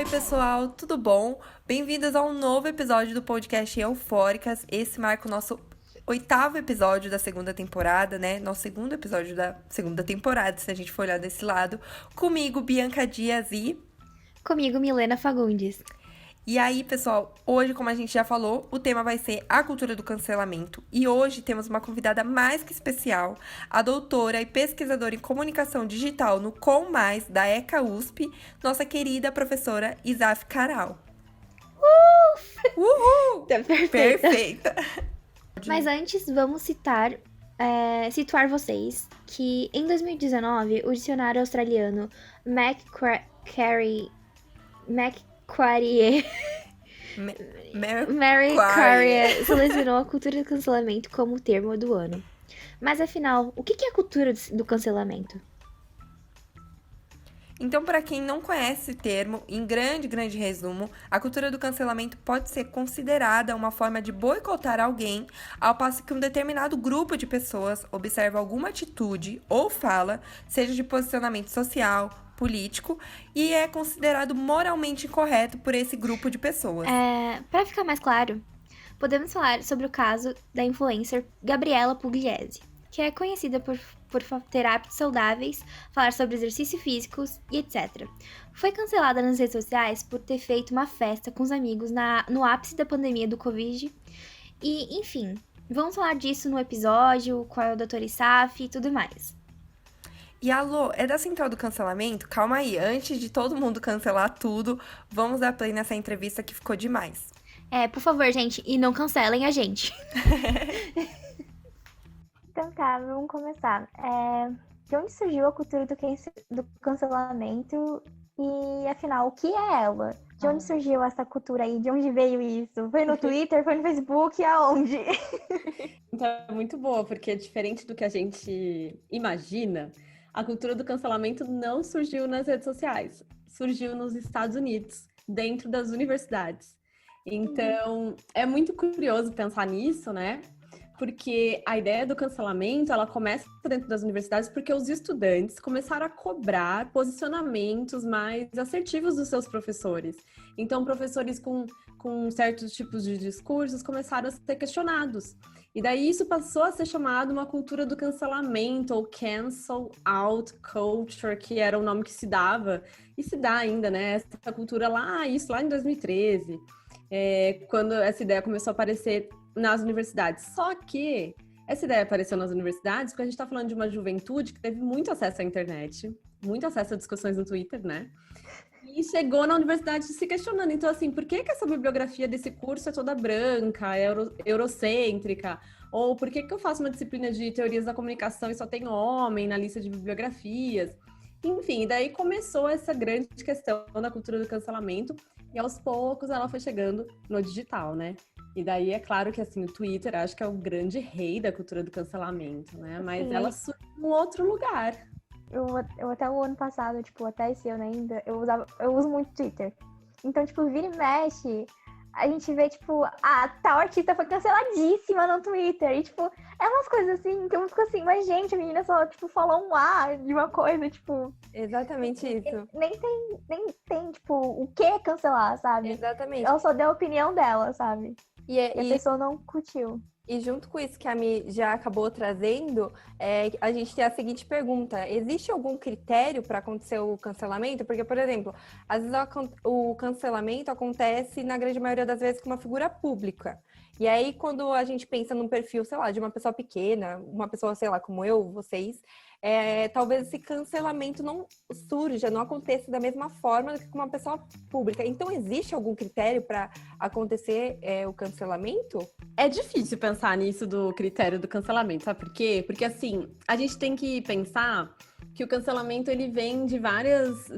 Oi, pessoal, tudo bom? Bem-vindos a um novo episódio do podcast Eufóricas. Esse marca o nosso 8º episódio da segunda temporada, né? Nosso segundo episódio da segunda temporada, se a gente for olhar desse lado. Comigo, Bianca Dias e... Comigo, Milena Fagundes. E aí, pessoal, hoje, como a gente já falou, o tema vai ser a cultura do cancelamento. E hoje temos uma convidada mais que especial, a doutora e pesquisadora em comunicação digital no Com Mais, da ECA USP, nossa querida professora Isaf Caral. Uhul! Tá perfeita. Perfeita! Mas antes, vamos situar vocês que em 2019, o dicionário australiano Macquarie selecionou a cultura do cancelamento como o termo do ano. Mas afinal, o que é a cultura do cancelamento? Então, para quem não conhece esse termo, em grande resumo, a cultura do cancelamento pode ser considerada uma forma de boicotar alguém, ao passo que um determinado grupo de pessoas observa alguma atitude ou fala, seja de posicionamento social, político, e é considerado moralmente incorreto por esse grupo de pessoas. Para ficar mais claro, podemos falar sobre o caso da influencer Gabriela Pugliese, que é conhecida por ter hábitos saudáveis, falar sobre exercício físicos e etc. Foi cancelada nas redes sociais por ter feito uma festa com os amigos no ápice da pandemia do Covid. E, enfim, vamos falar disso no episódio, qual é o Dr. Isaf e tudo mais. E alô, é da Central do Cancelamento? Calma aí, antes de todo mundo cancelar tudo, vamos dar play nessa entrevista que ficou demais. Por favor, gente, e não cancelem a gente. Então tá, vamos começar. De onde surgiu a cultura do cancelamento e, afinal, o que é ela? De onde surgiu essa cultura aí? De onde veio isso? Foi no Twitter? Foi no Facebook? Aonde? Então, é muito boa, porque diferente do que a gente imagina, a cultura do cancelamento não surgiu nas redes sociais. Surgiu nos Estados Unidos, dentro das universidades. Então, é muito curioso pensar nisso, né? Porque a ideia do cancelamento, ela começa dentro das universidades porque os estudantes começaram a cobrar posicionamentos mais assertivos dos seus professores. Então, professores com certos tipos de discursos começaram a ser questionados. E daí isso passou a ser chamado uma cultura do cancelamento, ou cancel out culture, que era o nome que se dava, e se dá ainda, né? Essa cultura lá em 2013, quando essa ideia começou a aparecer nas universidades. Só que essa ideia apareceu nas universidades porque a gente está falando de uma juventude que teve muito acesso à internet, muito acesso a discussões no Twitter, né? E chegou na universidade se questionando. Então, assim, por que essa bibliografia desse curso é toda branca, eurocêntrica? Ou por que eu faço uma disciplina de teorias da comunicação e só tem homem na lista de bibliografias? Enfim, daí começou essa grande questão da cultura do cancelamento e aos poucos ela foi chegando no digital, né? E daí é claro que assim, o Twitter acho que é o grande rei da cultura do cancelamento, né? Mas Sim. ela surge em um outro lugar. Eu até o ano passado, até esse ano ainda, eu uso muito Twitter. Então, vira e mexe, a gente vê, tal artista foi canceladíssima no Twitter. E, é umas coisas assim que eu fico assim, mas gente, a menina só, falou um A de uma coisa, Exatamente isso. Nem tem, o que cancelar, sabe? Exatamente. Ela só deu a opinião dela, sabe? E a pessoa não curtiu. E junto com isso que a Mi já acabou trazendo, a gente tem a seguinte pergunta: existe algum critério para acontecer o cancelamento? Porque, por exemplo, às vezes o cancelamento acontece, na grande maioria das vezes, com uma figura pública. E aí, quando a gente pensa num perfil, sei lá, de uma pessoa pequena, uma pessoa, sei lá, como eu, vocês, talvez esse cancelamento não surja, não aconteça da mesma forma do que com uma pessoa pública. Então, existe algum critério para acontecer o cancelamento? É difícil pensar nisso do critério do cancelamento, sabe por quê? Porque assim, a gente tem que pensar que o cancelamento ele vem de várias,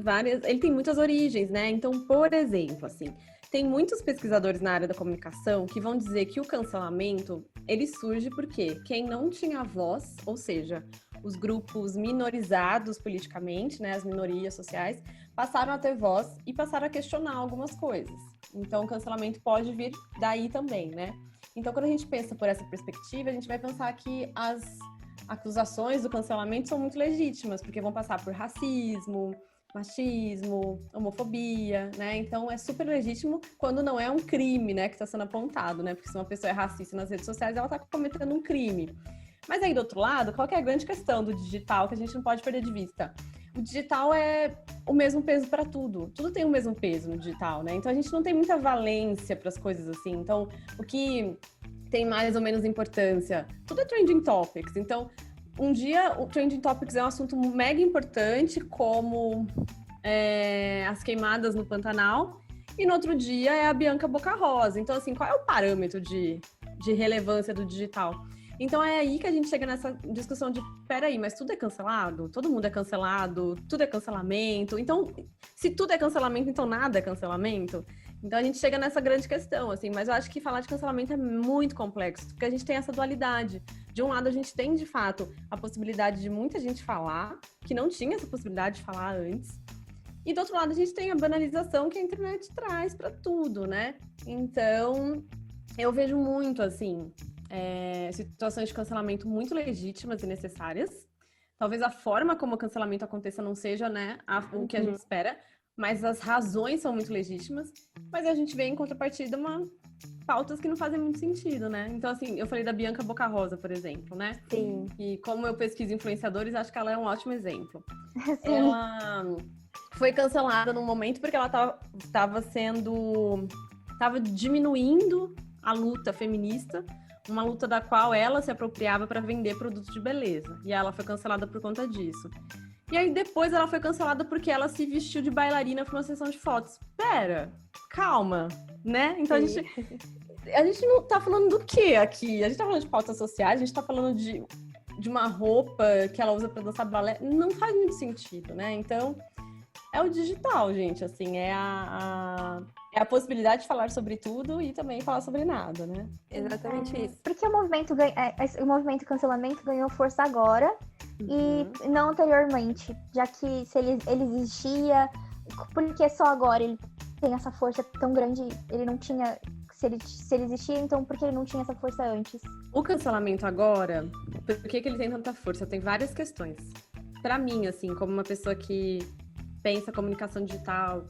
ele tem muitas origens, né? Então, por exemplo, assim, tem muitos pesquisadores na área da comunicação que vão dizer que o cancelamento, ele surge porque quem não tinha voz, ou seja, os grupos minorizados politicamente, né, as minorias sociais, passaram a ter voz e passaram a questionar algumas coisas. Então, o cancelamento pode vir daí também, né? Então, quando a gente pensa por essa perspectiva, a gente vai pensar que as acusações do cancelamento são muito legítimas, porque vão passar por racismo, machismo, homofobia, né? Então é super legítimo quando não é um crime, né, que está sendo apontado, né? Porque se uma pessoa é racista nas redes sociais, ela está cometendo um crime. Mas aí do outro lado, qual que é a grande questão do digital que a gente não pode perder de vista? O digital é o mesmo peso para tudo. Tudo tem o mesmo peso no digital, né? Então a gente não tem muita valência para as coisas assim. Então, o que tem mais ou menos importância? Tudo é trending topics. Então, um dia o trending topics é um assunto mega importante, como as queimadas no Pantanal, e no outro dia é a Bianca Boca Rosa. Então, assim, qual é o parâmetro de relevância do digital? Então é aí que a gente chega nessa discussão de, peraí, mas tudo é cancelado? Todo mundo é cancelado? Tudo é cancelamento? Então, se tudo é cancelamento, então nada é cancelamento? Então a gente chega nessa grande questão, assim, mas eu acho que falar de cancelamento é muito complexo, porque a gente tem essa dualidade. De um lado, a gente tem, de fato, a possibilidade de muita gente falar, que não tinha essa possibilidade de falar antes. E do outro lado, a gente tem a banalização que a internet traz para tudo, né? Então, eu vejo muito, assim, situações de cancelamento muito legítimas e necessárias. Talvez a forma como o cancelamento aconteça não seja, né, o que a gente espera, mas as razões são muito legítimas. Mas a gente vê em contrapartida pautas que não fazem muito sentido, né? Então, assim, eu falei da Bianca Boca Rosa, por exemplo, né? Sim. E como eu pesquiso influenciadores, acho que ela é um ótimo exemplo. Sim. Ela foi cancelada num momento porque ela tava diminuindo a luta feminista, uma luta da qual ela se apropriava para vender produtos de beleza. E ela foi cancelada por conta disso. E aí depois ela foi cancelada porque ela se vestiu de bailarina para uma sessão de fotos. Pera, calma, né? Então a gente não tá falando do que aqui? A gente tá falando de pautas sociais, a gente tá falando de uma roupa que ela usa para dançar balé. Não faz muito sentido, né? Então é o digital, gente, assim, é a possibilidade de falar sobre tudo e também falar sobre nada, né? Exatamente isso. Porque o movimento cancelamento ganhou força agora e não anteriormente, já que se ele existia, porque só agora ele tem essa força tão grande, ele não tinha, se ele existia, então por que ele não tinha essa força antes? O cancelamento agora, por que ele tem tanta força? Tem várias questões. Pra mim, assim, como uma pessoa que pensa comunicação digital,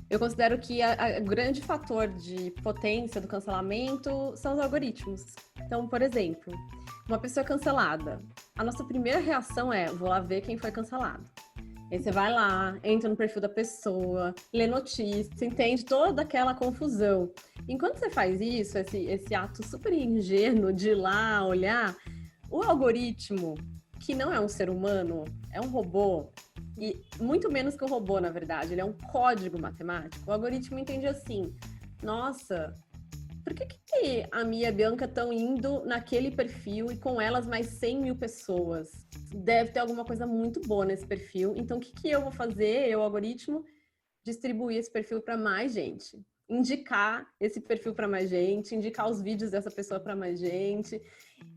eu considero que o grande fator de potência do cancelamento são os algoritmos. Então, por exemplo, uma pessoa cancelada, a nossa primeira reação é, vou lá ver quem foi cancelado. Aí você vai lá, entra no perfil da pessoa, lê notícia, entende toda aquela confusão. Enquanto você faz isso, esse ato super ingênuo de ir lá olhar, o algoritmo, que não é um ser humano, é um robô, e muito menos que um robô, na verdade, ele é um código matemático. O algoritmo entende assim, nossa, por que a Mia e a Bianca estão indo naquele perfil e com elas mais 100 mil pessoas? Deve ter alguma coisa muito boa nesse perfil. Então, o que eu vou fazer, o algoritmo? Distribuir esse perfil para mais gente. Indicar esse perfil para mais gente, indicar os vídeos dessa pessoa para mais gente.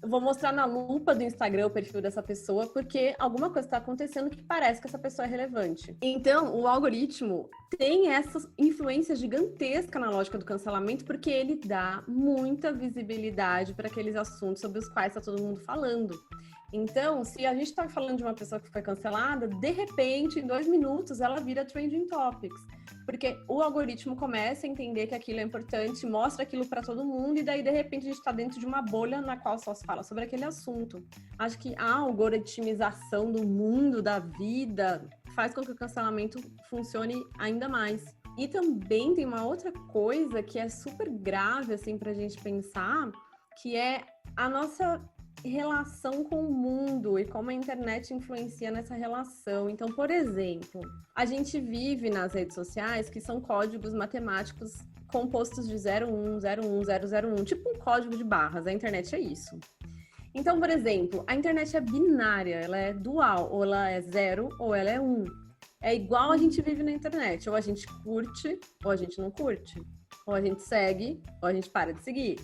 Eu vou mostrar na lupa do Instagram o perfil dessa pessoa, porque alguma coisa está acontecendo que parece que essa pessoa é relevante. Então, o algoritmo tem essa influência gigantesca na lógica do cancelamento, porque ele dá muita visibilidade para aqueles assuntos sobre os quais está todo mundo falando. Então, se a gente está falando de uma pessoa que foi cancelada, de repente, em 2 minutos, ela vira trending topics. Porque o algoritmo começa a entender que aquilo é importante, mostra aquilo para todo mundo, e daí, de repente, a gente está dentro de uma bolha na qual só se fala sobre aquele assunto. Acho que a algoritmização do mundo, da vida, faz com que o cancelamento funcione ainda mais. E também tem uma outra coisa que é super grave, assim, pra gente pensar, que é a nossa relação com o mundo e como a internet influencia nessa relação. Então, por exemplo, a gente vive nas redes sociais que são códigos matemáticos compostos de 01, 01, 001, tipo um código de barras. A internet é isso. Então, por exemplo, a internet é binária, ela é dual, ou ela é 0 ou ela é 1. É igual a gente vive na internet, ou a gente curte ou a gente não curte, ou a gente segue ou a gente para de seguir,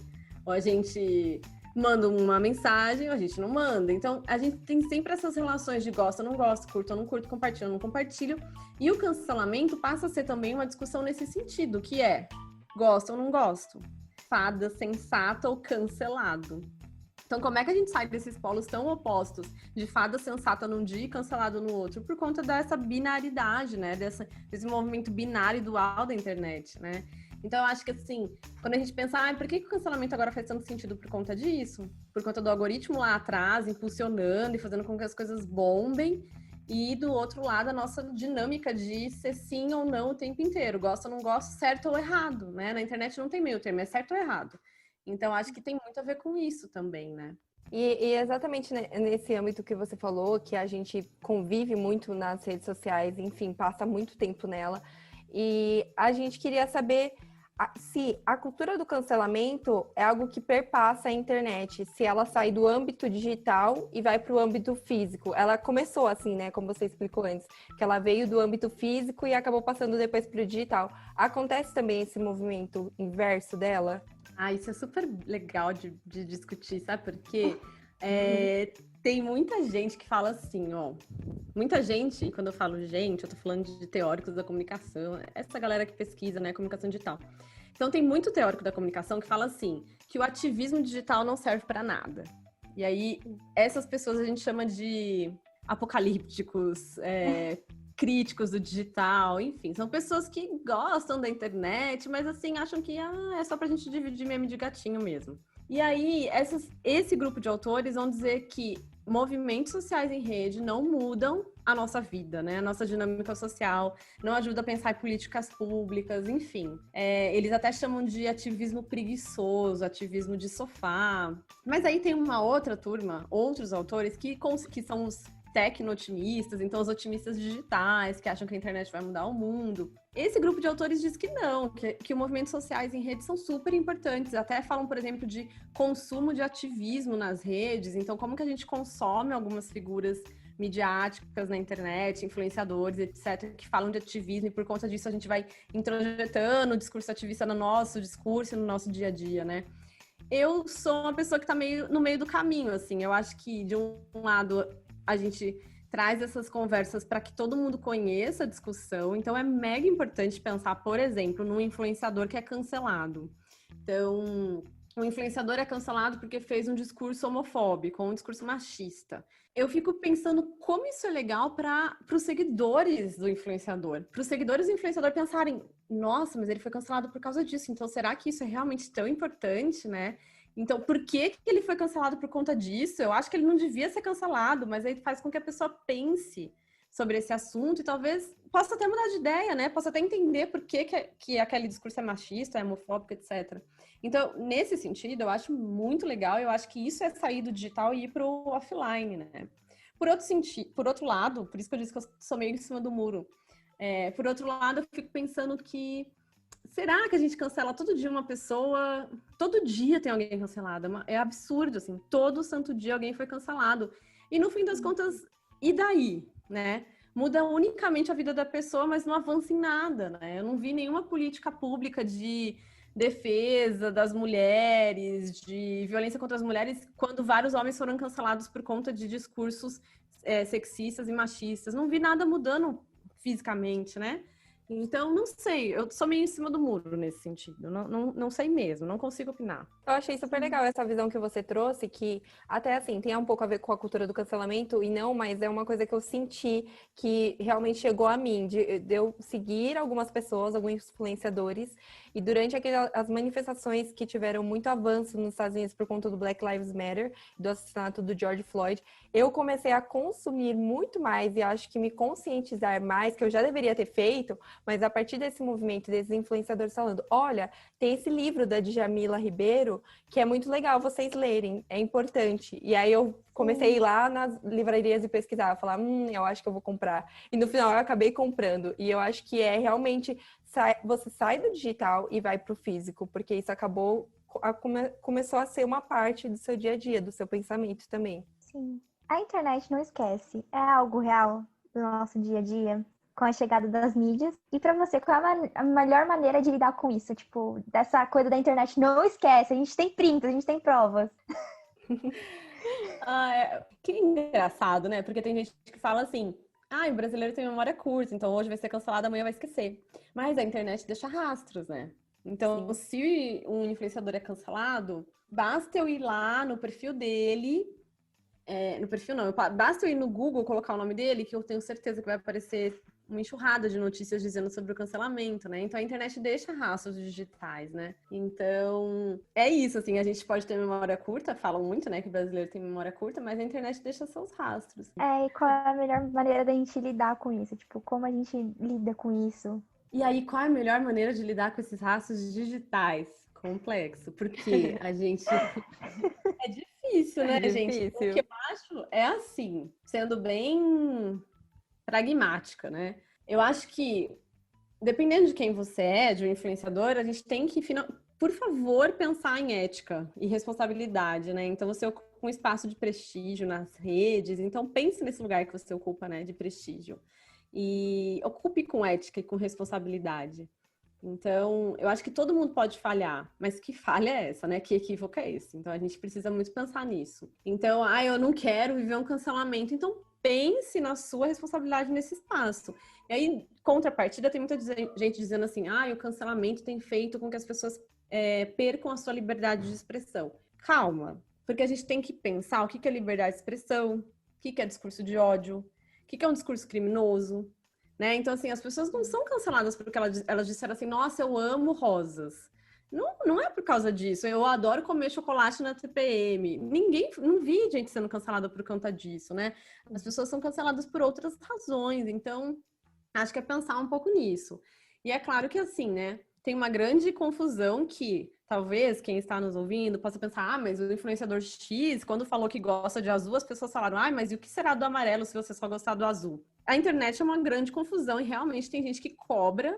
ou a gente manda uma mensagem, a gente não manda. Então, a gente tem sempre essas relações de gosto ou não gosto, curto ou não curto, compartilho ou não compartilho. E o cancelamento passa a ser também uma discussão nesse sentido, que é gosto ou não gosto, fada, sensata ou cancelado. Então, como é que a gente sai desses polos tão opostos, de fada sensata num dia e cancelado no outro? Por conta dessa binaridade, né? Desse movimento binário e dual da internet, né? Então, eu acho que, assim, quando a gente pensa, por que o cancelamento agora faz tanto sentido por conta disso? Por conta do algoritmo lá atrás, impulsionando e fazendo com que as coisas bombem. E, do outro lado, a nossa dinâmica de ser sim ou não o tempo inteiro. Gosto ou não gosto, certo ou errado, né? Na internet não tem meio termo, é certo ou errado. Então, acho que tem muito a ver com isso também, né? E exatamente nesse âmbito que você falou, que a gente convive muito nas redes sociais, enfim, passa muito tempo nela. E a gente queria saber se a cultura do cancelamento é algo que perpassa a internet, se ela sai do âmbito digital e vai para o âmbito físico. Ela começou assim, né, como você explicou antes, que ela veio do âmbito físico e acabou passando depois para o digital. Acontece também esse movimento inverso dela? Isso é super legal de discutir, sabe por quê? Tem muita gente que fala assim, ó. Muita gente, e quando eu falo gente, eu tô falando de teóricos da comunicação, essa galera que pesquisa, né, comunicação digital. Então tem muito teórico da comunicação que fala assim, que o ativismo digital não serve para nada. E aí, essas pessoas a gente chama de apocalípticos, críticos do digital, enfim, são pessoas que gostam da internet, mas assim, acham que é só pra gente dividir meme de gatinho mesmo. E aí, esse grupo de autores vão dizer que movimentos sociais em rede não mudam a nossa vida, né? A nossa dinâmica social, não ajuda a pensar em políticas públicas, enfim. Eles até chamam de ativismo preguiçoso, ativismo de sofá. Mas aí tem uma outra turma, outros autores que são os tecno-otimistas, então os otimistas digitais, que acham que a internet vai mudar o mundo. Esse grupo de autores diz que não, que os movimentos sociais em redes são super importantes. Até falam, por exemplo, de consumo de ativismo nas redes. Então, como que a gente consome algumas figuras midiáticas na internet, influenciadores, etc., que falam de ativismo, e por conta disso a gente vai introjetando o discurso ativista no nosso discurso, no nosso dia a dia, né? Eu sou uma pessoa que tá meio no meio do caminho, assim. Eu acho que, de um lado, a gente traz essas conversas para que todo mundo conheça a discussão. Então, é mega importante pensar, por exemplo, num influenciador que é cancelado. Então, um influenciador é cancelado porque fez um discurso homofóbico, ou um discurso machista. Eu fico pensando como isso é legal para os seguidores do influenciador. Para os seguidores do influenciador pensarem, nossa, mas ele foi cancelado por causa disso. Então, será que isso é realmente tão importante, né? Então, por que ele foi cancelado por conta disso? Eu acho que ele não devia ser cancelado, mas aí faz com que a pessoa pense sobre esse assunto e talvez possa até mudar de ideia, né? Possa até entender por que aquele discurso é machista, é homofóbico, etc. Então, nesse sentido, eu acho muito legal. Eu acho que isso é sair do digital e ir para o offline, né? Por outro lado, por isso que eu disse que eu sou meio em cima do muro. Por outro lado, eu fico pensando que será que a gente cancela todo dia uma pessoa? Todo dia tem alguém cancelado. É absurdo, assim. Todo santo dia alguém foi cancelado. E no fim das contas, e daí, né? Muda unicamente a vida da pessoa, mas não avança em nada, né? Eu não vi nenhuma política pública de defesa das mulheres, de violência contra as mulheres, quando vários homens foram cancelados por conta de discursos sexistas e machistas. Não vi nada mudando fisicamente, né? Então, não sei, eu sou meio em cima do muro nesse sentido, não sei mesmo, não consigo opinar. Eu achei super legal essa visão que você trouxe, que até assim, tem um pouco a ver com a cultura do cancelamento, e não, mas é uma coisa que eu senti que realmente chegou a mim, de eu seguir algumas pessoas, alguns influenciadores, e durante as manifestações que tiveram muito avanço nos Estados Unidos por conta do Black Lives Matter, do assassinato do George Floyd, eu comecei a consumir muito mais e acho que me conscientizar mais, que eu já deveria ter feito, mas a partir desse movimento, desses influenciadores falando, olha, tem esse livro da Djamila Ribeiro, que é muito legal vocês lerem, é importante. E aí eu comecei a ir lá nas livrarias e pesquisar, falar, eu acho que eu vou comprar. E no final eu acabei comprando. E eu acho que é realmente, você sai do digital e vai para o físico, porque isso acabou, começou a ser uma parte do seu dia a dia, do seu pensamento também. Sim. A internet, não esquece, é algo real do nosso dia a dia, com a chegada das mídias. E pra você, qual é a melhor maneira de lidar com isso? Tipo, dessa coisa da internet, não esquece, a gente tem prints, a gente tem provas. Que engraçado, né? Porque tem gente que fala assim, o brasileiro tem memória curta, então hoje vai ser cancelado, amanhã vai esquecer. Mas a internet deixa rastros, né? Então, Sim. se um influenciador é cancelado, basta eu ir lá no perfil dele, no perfil não, basta eu ir no Google, colocar o nome dele, que eu tenho certeza que vai aparecer uma enxurrada de notícias dizendo sobre o cancelamento, né? Então a internet deixa rastros digitais, né? Então é isso, assim, a gente pode ter memória curta, falam muito, né, que o brasileiro tem memória curta, mas a internet deixa seus rastros. E qual é a melhor maneira da gente lidar com isso? Tipo, como a gente lida com isso? E aí, qual é a melhor maneira de lidar com esses rastros digitais? Complexo, porque a gente é difícil, né, É gente? O que difícil. eu acho é assim, sendo bem pragmática, né? Eu acho que, dependendo de quem você é, de um influenciador, a gente tem que, por favor, pensar em ética e responsabilidade, né? Então, você ocupa um espaço de prestígio nas redes, então pense nesse lugar que você ocupa, né, de prestígio. E ocupe com ética e com responsabilidade. Então, eu acho que todo mundo pode falhar, mas que falha é essa, né? Que equívoco é esse? Então, a gente precisa muito pensar nisso. Então, eu não quero viver um cancelamento. Então, pense na sua responsabilidade nesse espaço. E aí, contrapartida, tem muita gente dizendo assim, o cancelamento tem feito com que as pessoas percam a sua liberdade de expressão. Calma, porque a gente tem que pensar o que é liberdade de expressão, o que é discurso de ódio, o que é um discurso criminoso, né? Então, assim, as pessoas não são canceladas porque elas disseram assim, nossa, eu amo rosas. Não é por causa disso. Eu adoro comer chocolate na TPM. Não vi gente sendo cancelada por conta disso, né? As pessoas são canceladas por outras razões. Então, acho que é pensar um pouco nisso. E é claro que, assim, né? Tem uma grande confusão que talvez quem está nos ouvindo possa pensar, mas o influenciador X, quando falou que gosta de azul, as pessoas falaram, mas e o que será do amarelo se você só gostar do azul? A internet é uma grande confusão e realmente tem gente que cobra.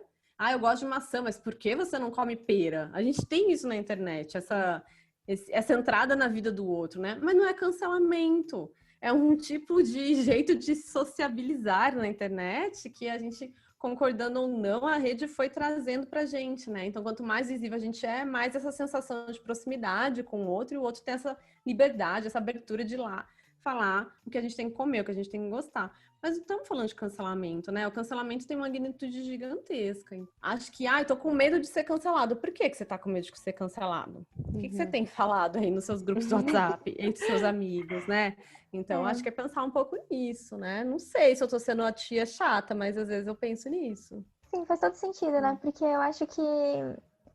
Eu gosto de maçã, mas por que você não come pera? A gente tem isso na internet, essa entrada na vida do outro, né? Mas não é cancelamento. É um tipo de jeito de sociabilizar na internet que a gente, concordando ou não, a rede foi trazendo pra gente, né? Então, quanto mais visível a gente é, mais essa sensação de proximidade com o outro, e o outro tem essa liberdade, essa abertura de ir lá falar o que a gente tem que comer, o que a gente tem que gostar. Mas não estamos falando de cancelamento, né? O cancelamento tem uma magnitude gigantesca. Acho que, tô com medo de ser cancelado. Por que você tá com medo de ser cancelado? O que você tem falado aí nos seus grupos do WhatsApp, entre seus amigos, né? Então, acho que é pensar um pouco nisso, né? Não sei se eu tô sendo a tia chata, mas às vezes eu penso nisso. Sim, faz todo sentido, né? Porque eu acho que,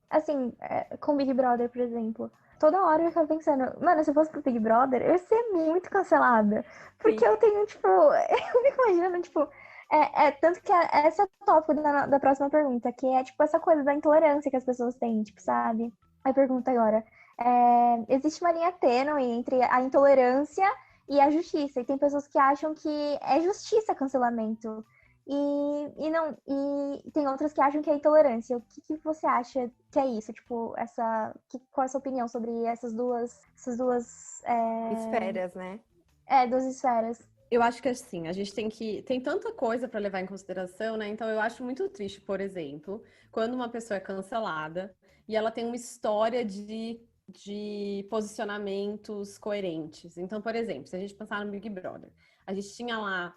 assim, com Big Brother, por exemplo, toda hora eu ficava pensando, mano, se eu fosse pro Big Brother, eu ia ser muito cancelada. Porque Sim. eu tenho, tipo, eu fico imaginando, tipo, tanto que esse é o tópico da próxima pergunta, que é, tipo, essa coisa da intolerância que as pessoas têm, tipo, sabe? Aí pergunta agora, existe uma linha tênue entre a intolerância e a justiça, e tem pessoas que acham que é justiça cancelamento. E tem outras que acham que é intolerância. O que você acha que é isso? Tipo, qual é a sua opinião sobre essas duas Esferas, né? duas esferas? Eu acho que assim, a gente tem tanta coisa para levar em consideração, né? Então eu acho muito triste, por exemplo, quando uma pessoa é cancelada e ela tem uma história de posicionamentos coerentes. Então, por exemplo, se a gente pensar no Big Brother, a gente tinha lá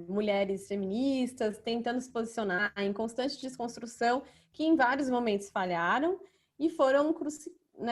mulheres feministas tentando se posicionar em constante desconstrução, que em vários momentos falharam e foram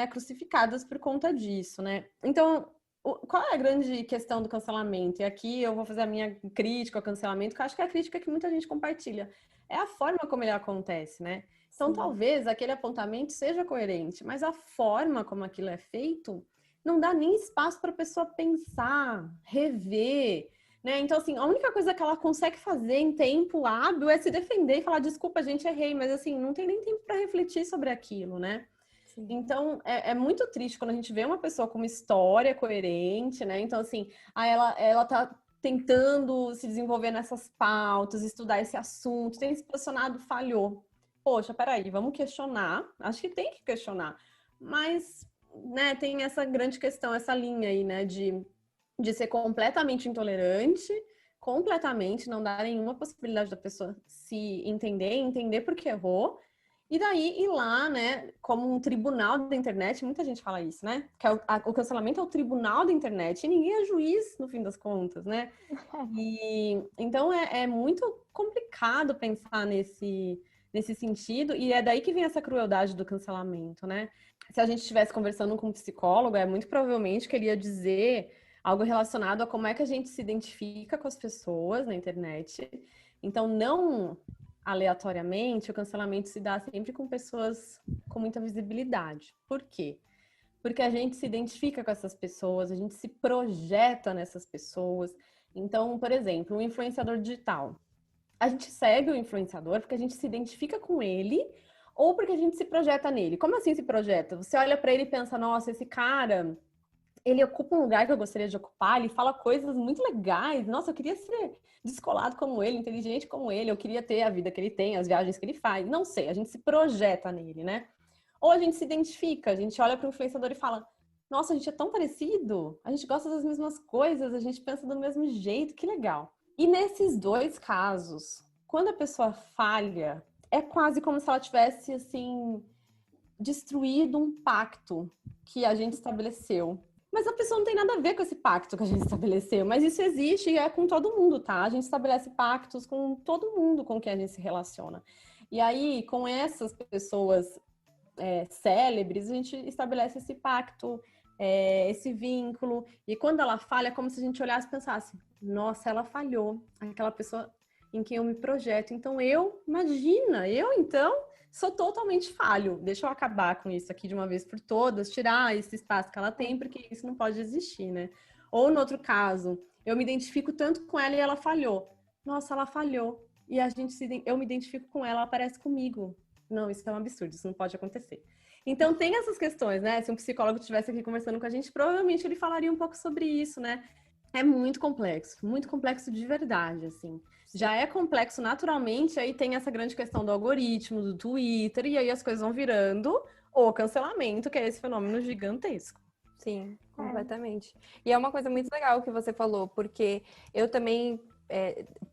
crucificadas por conta disso, né? Então, qual é a grande questão do cancelamento? E aqui eu vou fazer a minha crítica ao cancelamento, que eu acho que é a crítica que muita gente compartilha. É a forma como ele acontece, né? Então, talvez aquele apontamento seja coerente, mas a forma como aquilo é feito não dá nem espaço para a pessoa pensar, rever, né? Então, assim, a única coisa que ela consegue fazer em tempo hábil é se defender e falar, desculpa, gente, errei, mas assim, não tem nem tempo para refletir sobre aquilo, né? Sim. Então, é muito triste quando a gente vê uma pessoa com uma história coerente, né? Então, assim, ela tá tentando se desenvolver nessas pautas, estudar esse assunto, tem se posicionado, falhou. Poxa, peraí, vamos questionar. Acho que tem que questionar. Mas, né, tem essa grande questão, essa linha aí, né, de ser completamente intolerante, completamente, não dar nenhuma possibilidade da pessoa se entender por que errou, e daí ir lá, né, como um tribunal da internet, muita gente fala isso, né, que o cancelamento é o tribunal da internet, e ninguém é juiz, no fim das contas, né, e então é muito complicado pensar nesse sentido, e é daí que vem essa crueldade do cancelamento, né? Se a gente estivesse conversando com um psicólogo, é muito provavelmente que ele ia dizer algo relacionado a como é que a gente se identifica com as pessoas na internet. Então, não aleatoriamente, o cancelamento se dá sempre com pessoas com muita visibilidade. Por quê? Porque a gente se identifica com essas pessoas, a gente se projeta nessas pessoas. Então, por exemplo, um influenciador digital. A gente segue o influenciador porque a gente se identifica com ele ou porque a gente se projeta nele. Como assim se projeta? Você olha para ele e pensa, nossa, esse cara, ele ocupa um lugar que eu gostaria de ocupar, ele fala coisas muito legais. Nossa, eu queria ser descolado como ele, inteligente como ele, eu queria ter a vida que ele tem, as viagens que ele faz. Não sei, a gente se projeta nele, né? Ou a gente se identifica, a gente olha para o influenciador e fala, nossa, a gente é tão parecido, a gente gosta das mesmas coisas, a gente pensa do mesmo jeito, que legal. E nesses dois casos, quando a pessoa falha, é quase como se ela tivesse, assim, destruído um pacto que a gente estabeleceu. Mas a pessoa não tem nada a ver com esse pacto que a gente estabeleceu, mas isso existe e é com todo mundo, tá? A gente estabelece pactos com todo mundo com quem a gente se relaciona. E aí, com essas pessoas célebres, a gente estabelece esse pacto, esse vínculo, e quando ela falha, é como se a gente olhasse e pensasse, nossa, ela falhou, aquela pessoa em quem eu me projeto, então imagina, eu então sou totalmente falho, deixa eu acabar com isso aqui de uma vez por todas, tirar esse espaço que ela tem, porque isso não pode existir, né? Ou no outro caso, eu me identifico tanto com ela e ela falhou, nossa, ela falhou, e eu me identifico com ela parece comigo. Não, isso é um absurdo, isso não pode acontecer. Então, tem essas questões, né? Se um psicólogo estivesse aqui conversando com a gente, provavelmente ele falaria um pouco sobre isso, né? É muito complexo de verdade, assim. Já é complexo naturalmente, aí tem essa grande questão do algoritmo, do Twitter, e aí as coisas vão virando o cancelamento, que é esse fenômeno gigantesco. Sim, completamente. E é uma coisa muito legal que você falou, porque eu também,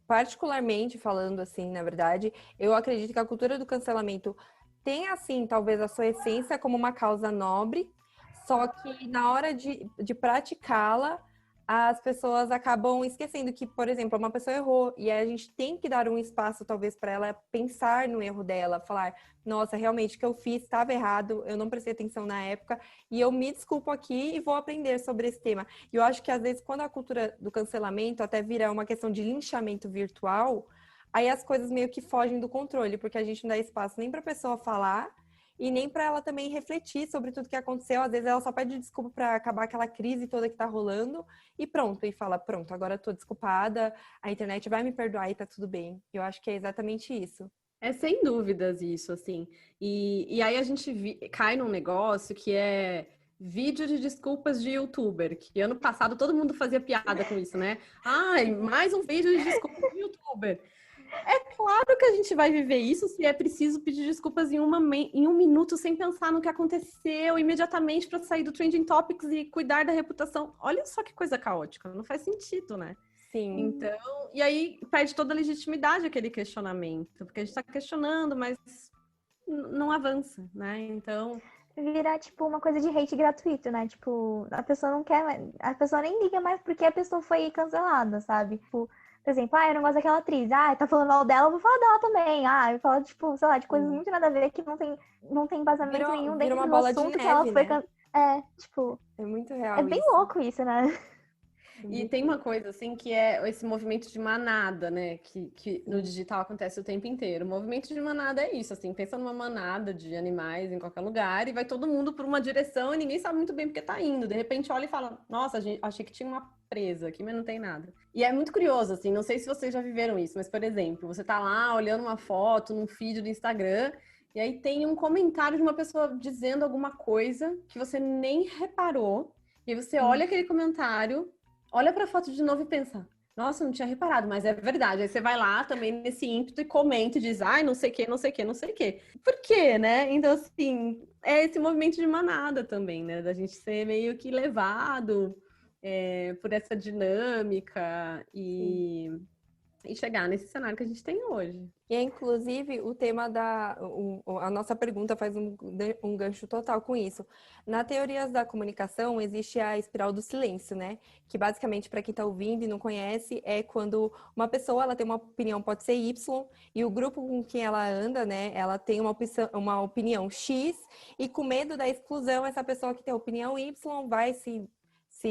particularmente falando assim, na verdade, eu acredito que a cultura do cancelamento tem, assim, talvez a sua essência como uma causa nobre, só que na hora de praticá-la, as pessoas acabam esquecendo que, por exemplo, uma pessoa errou e aí a gente tem que dar um espaço, talvez, para ela pensar no erro dela, falar, nossa, realmente o que eu fiz estava errado, eu não prestei atenção na época e eu me desculpo aqui e vou aprender sobre esse tema. E eu acho que, às vezes, quando a cultura do cancelamento até vira uma questão de linchamento virtual, aí as coisas meio que fogem do controle, porque a gente não dá espaço nem para a pessoa falar e nem para ela também refletir sobre tudo que aconteceu. Às vezes ela só pede desculpa para acabar aquela crise toda que tá rolando e pronto, e fala, pronto, agora eu tô desculpada, a internet vai me perdoar e tá tudo bem. Eu acho que é exatamente isso. É sem dúvidas isso, assim. E aí a gente cai num negócio que é vídeo de desculpas de youtuber, que ano passado todo mundo fazia piada com isso, né? Ai, mais um vídeo de desculpas de youtuber. É claro que a gente vai viver isso se é preciso pedir desculpas em um minuto sem pensar no que aconteceu imediatamente para sair do Trending Topics e cuidar da reputação. Olha só que coisa caótica, não faz sentido, né? Sim. Então, e aí perde toda a legitimidade aquele questionamento, porque a gente está questionando, mas não avança, né? Então, Virar, tipo, uma coisa de hate gratuito, né? Tipo, a pessoa não quer mais, a pessoa nem liga mais porque a pessoa foi cancelada, sabe? Tipo, por exemplo, eu não gosto daquela atriz. Tá falando mal dela, eu vou falar dela também. Eu falo, tipo, sei lá, de coisas muito nada a ver que não tem embasamento nenhum vira dentro uma do bola de assunto que neve, ela foi... né? Tipo... É muito real É bem isso. louco isso, né? e tem uma coisa assim que é esse movimento de manada, né? Que no digital acontece o tempo inteiro. O movimento de manada é isso, assim, pensa numa manada de animais em qualquer lugar e vai todo mundo por uma direção e ninguém sabe muito bem porque tá indo. De repente olha e fala, nossa, achei que tinha uma presa aqui, mas não tem nada. E é muito curioso, assim, não sei se vocês já viveram isso, mas, por exemplo, você tá lá olhando uma foto num feed do Instagram e aí tem um comentário de uma pessoa dizendo alguma coisa que você nem reparou e aí você olha aquele comentário, olha pra foto de novo e pensa, nossa, não tinha reparado, mas é verdade. Aí você vai lá também nesse ímpeto e comenta e diz, ai, não sei o que, não sei o que, não sei o que. Por quê, né? Então, assim, é esse movimento de manada também, né? Da gente ser meio que levado por essa dinâmica e e chegar nesse cenário que a gente tem hoje. E, inclusive, o tema a nossa pergunta faz um gancho total com isso. Na teoria da comunicação, existe a espiral do silêncio, né? Que, basicamente, para quem está ouvindo e não conhece, é quando uma pessoa ela tem uma opinião, pode ser Y, e o grupo com quem ela anda, né? Ela tem uma opinião X, e com medo da exclusão, essa pessoa que tem a opinião Y vai se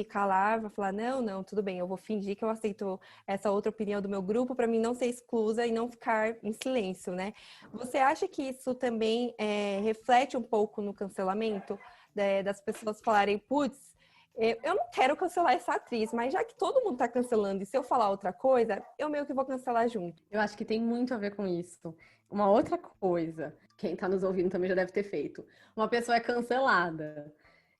calar, vai falar, não, tudo bem, eu vou fingir que eu aceito essa outra opinião do meu grupo para mim não ser exclusa e não ficar em silêncio, né? Você acha que isso também reflete um pouco no cancelamento, das pessoas falarem, putz, eu não quero cancelar essa atriz, mas já que todo mundo tá cancelando e se eu falar outra coisa, eu meio que vou cancelar junto. Eu acho que tem muito a ver com isso. Uma outra coisa, quem tá nos ouvindo também já deve ter feito. Uma pessoa é cancelada.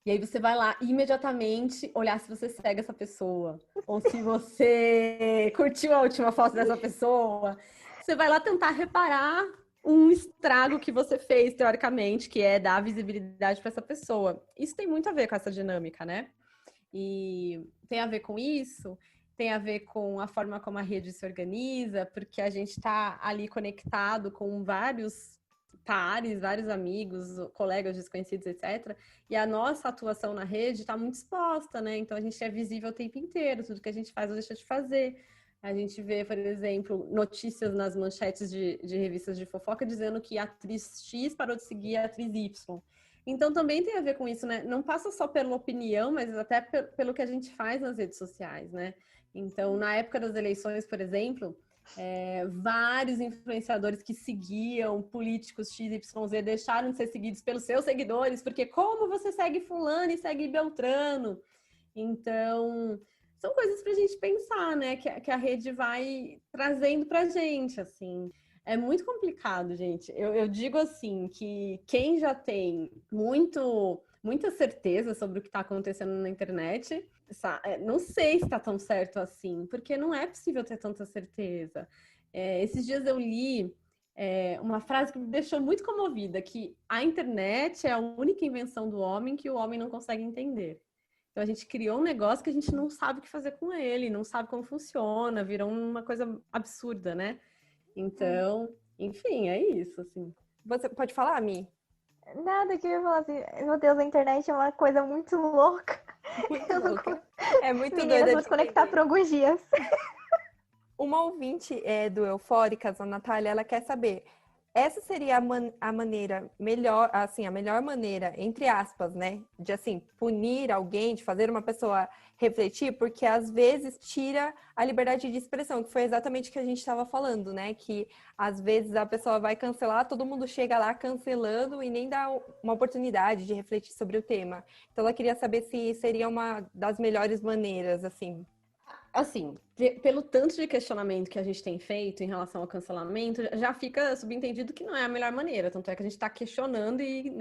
E aí você vai lá imediatamente olhar se você segue essa pessoa. Ou se você curtiu a última foto dessa pessoa. Você vai lá tentar reparar um estrago que você fez, teoricamente, que é dar visibilidade para essa pessoa. Isso tem muito a ver com essa dinâmica, né? E tem a ver com isso, tem a ver com a forma como a rede se organiza, porque a gente está ali conectado com vários pares, vários amigos, colegas desconhecidos, etc. E a nossa atuação na rede está muito exposta, né? Então a gente é visível o tempo inteiro, tudo que a gente faz ou deixa de fazer. A gente vê, por exemplo, notícias nas manchetes de revistas de fofoca dizendo que a atriz X parou de seguir a atriz Y. Então também tem a ver com isso, né? Não passa só pela opinião, mas até pelo que a gente faz nas redes sociais, né? Então, na época das eleições, por exemplo, vários influenciadores que seguiam políticos XYZ deixaram de ser seguidos pelos seus seguidores, porque como você segue fulano e segue Beltrano? Então, são coisas pra gente pensar, né? Que a rede vai trazendo pra gente, assim. É muito complicado, gente. Eu digo assim, que quem já tem muita certeza sobre o que está acontecendo na internet, não sei se está tão certo assim, porque não é possível ter tanta certeza. Esses dias eu li uma frase que me deixou muito comovida, que a internet é a única invenção do homem que o homem não consegue entender. Então a gente criou um negócio que a gente não sabe o que fazer com ele, não sabe como funciona, virou uma coisa absurda, né? Então, enfim, é isso, assim. Você pode falar, Mi? Nada, que eu ia falar assim, meu Deus, a internet é uma coisa muito louca. Muito louca. É muito Meninas, doida vamos de conectar entender. por alguns dias. Uma ouvinte do Eufóricas, a Natália, ela quer saber, essa seria a maneira melhor, assim, a melhor maneira, entre aspas, né, de, assim, punir alguém, de fazer uma pessoa refletir, porque às vezes tira a liberdade de expressão, que foi exatamente o que a gente estava falando, né, que às vezes a pessoa vai cancelar, todo mundo chega lá cancelando e nem dá uma oportunidade de refletir sobre o tema. Então ela queria saber se seria uma das melhores maneiras, assim. Assim, pelo tanto de questionamento que a gente tem feito em relação ao cancelamento, já fica subentendido que não é a melhor maneira. Tanto é que a gente está questionando e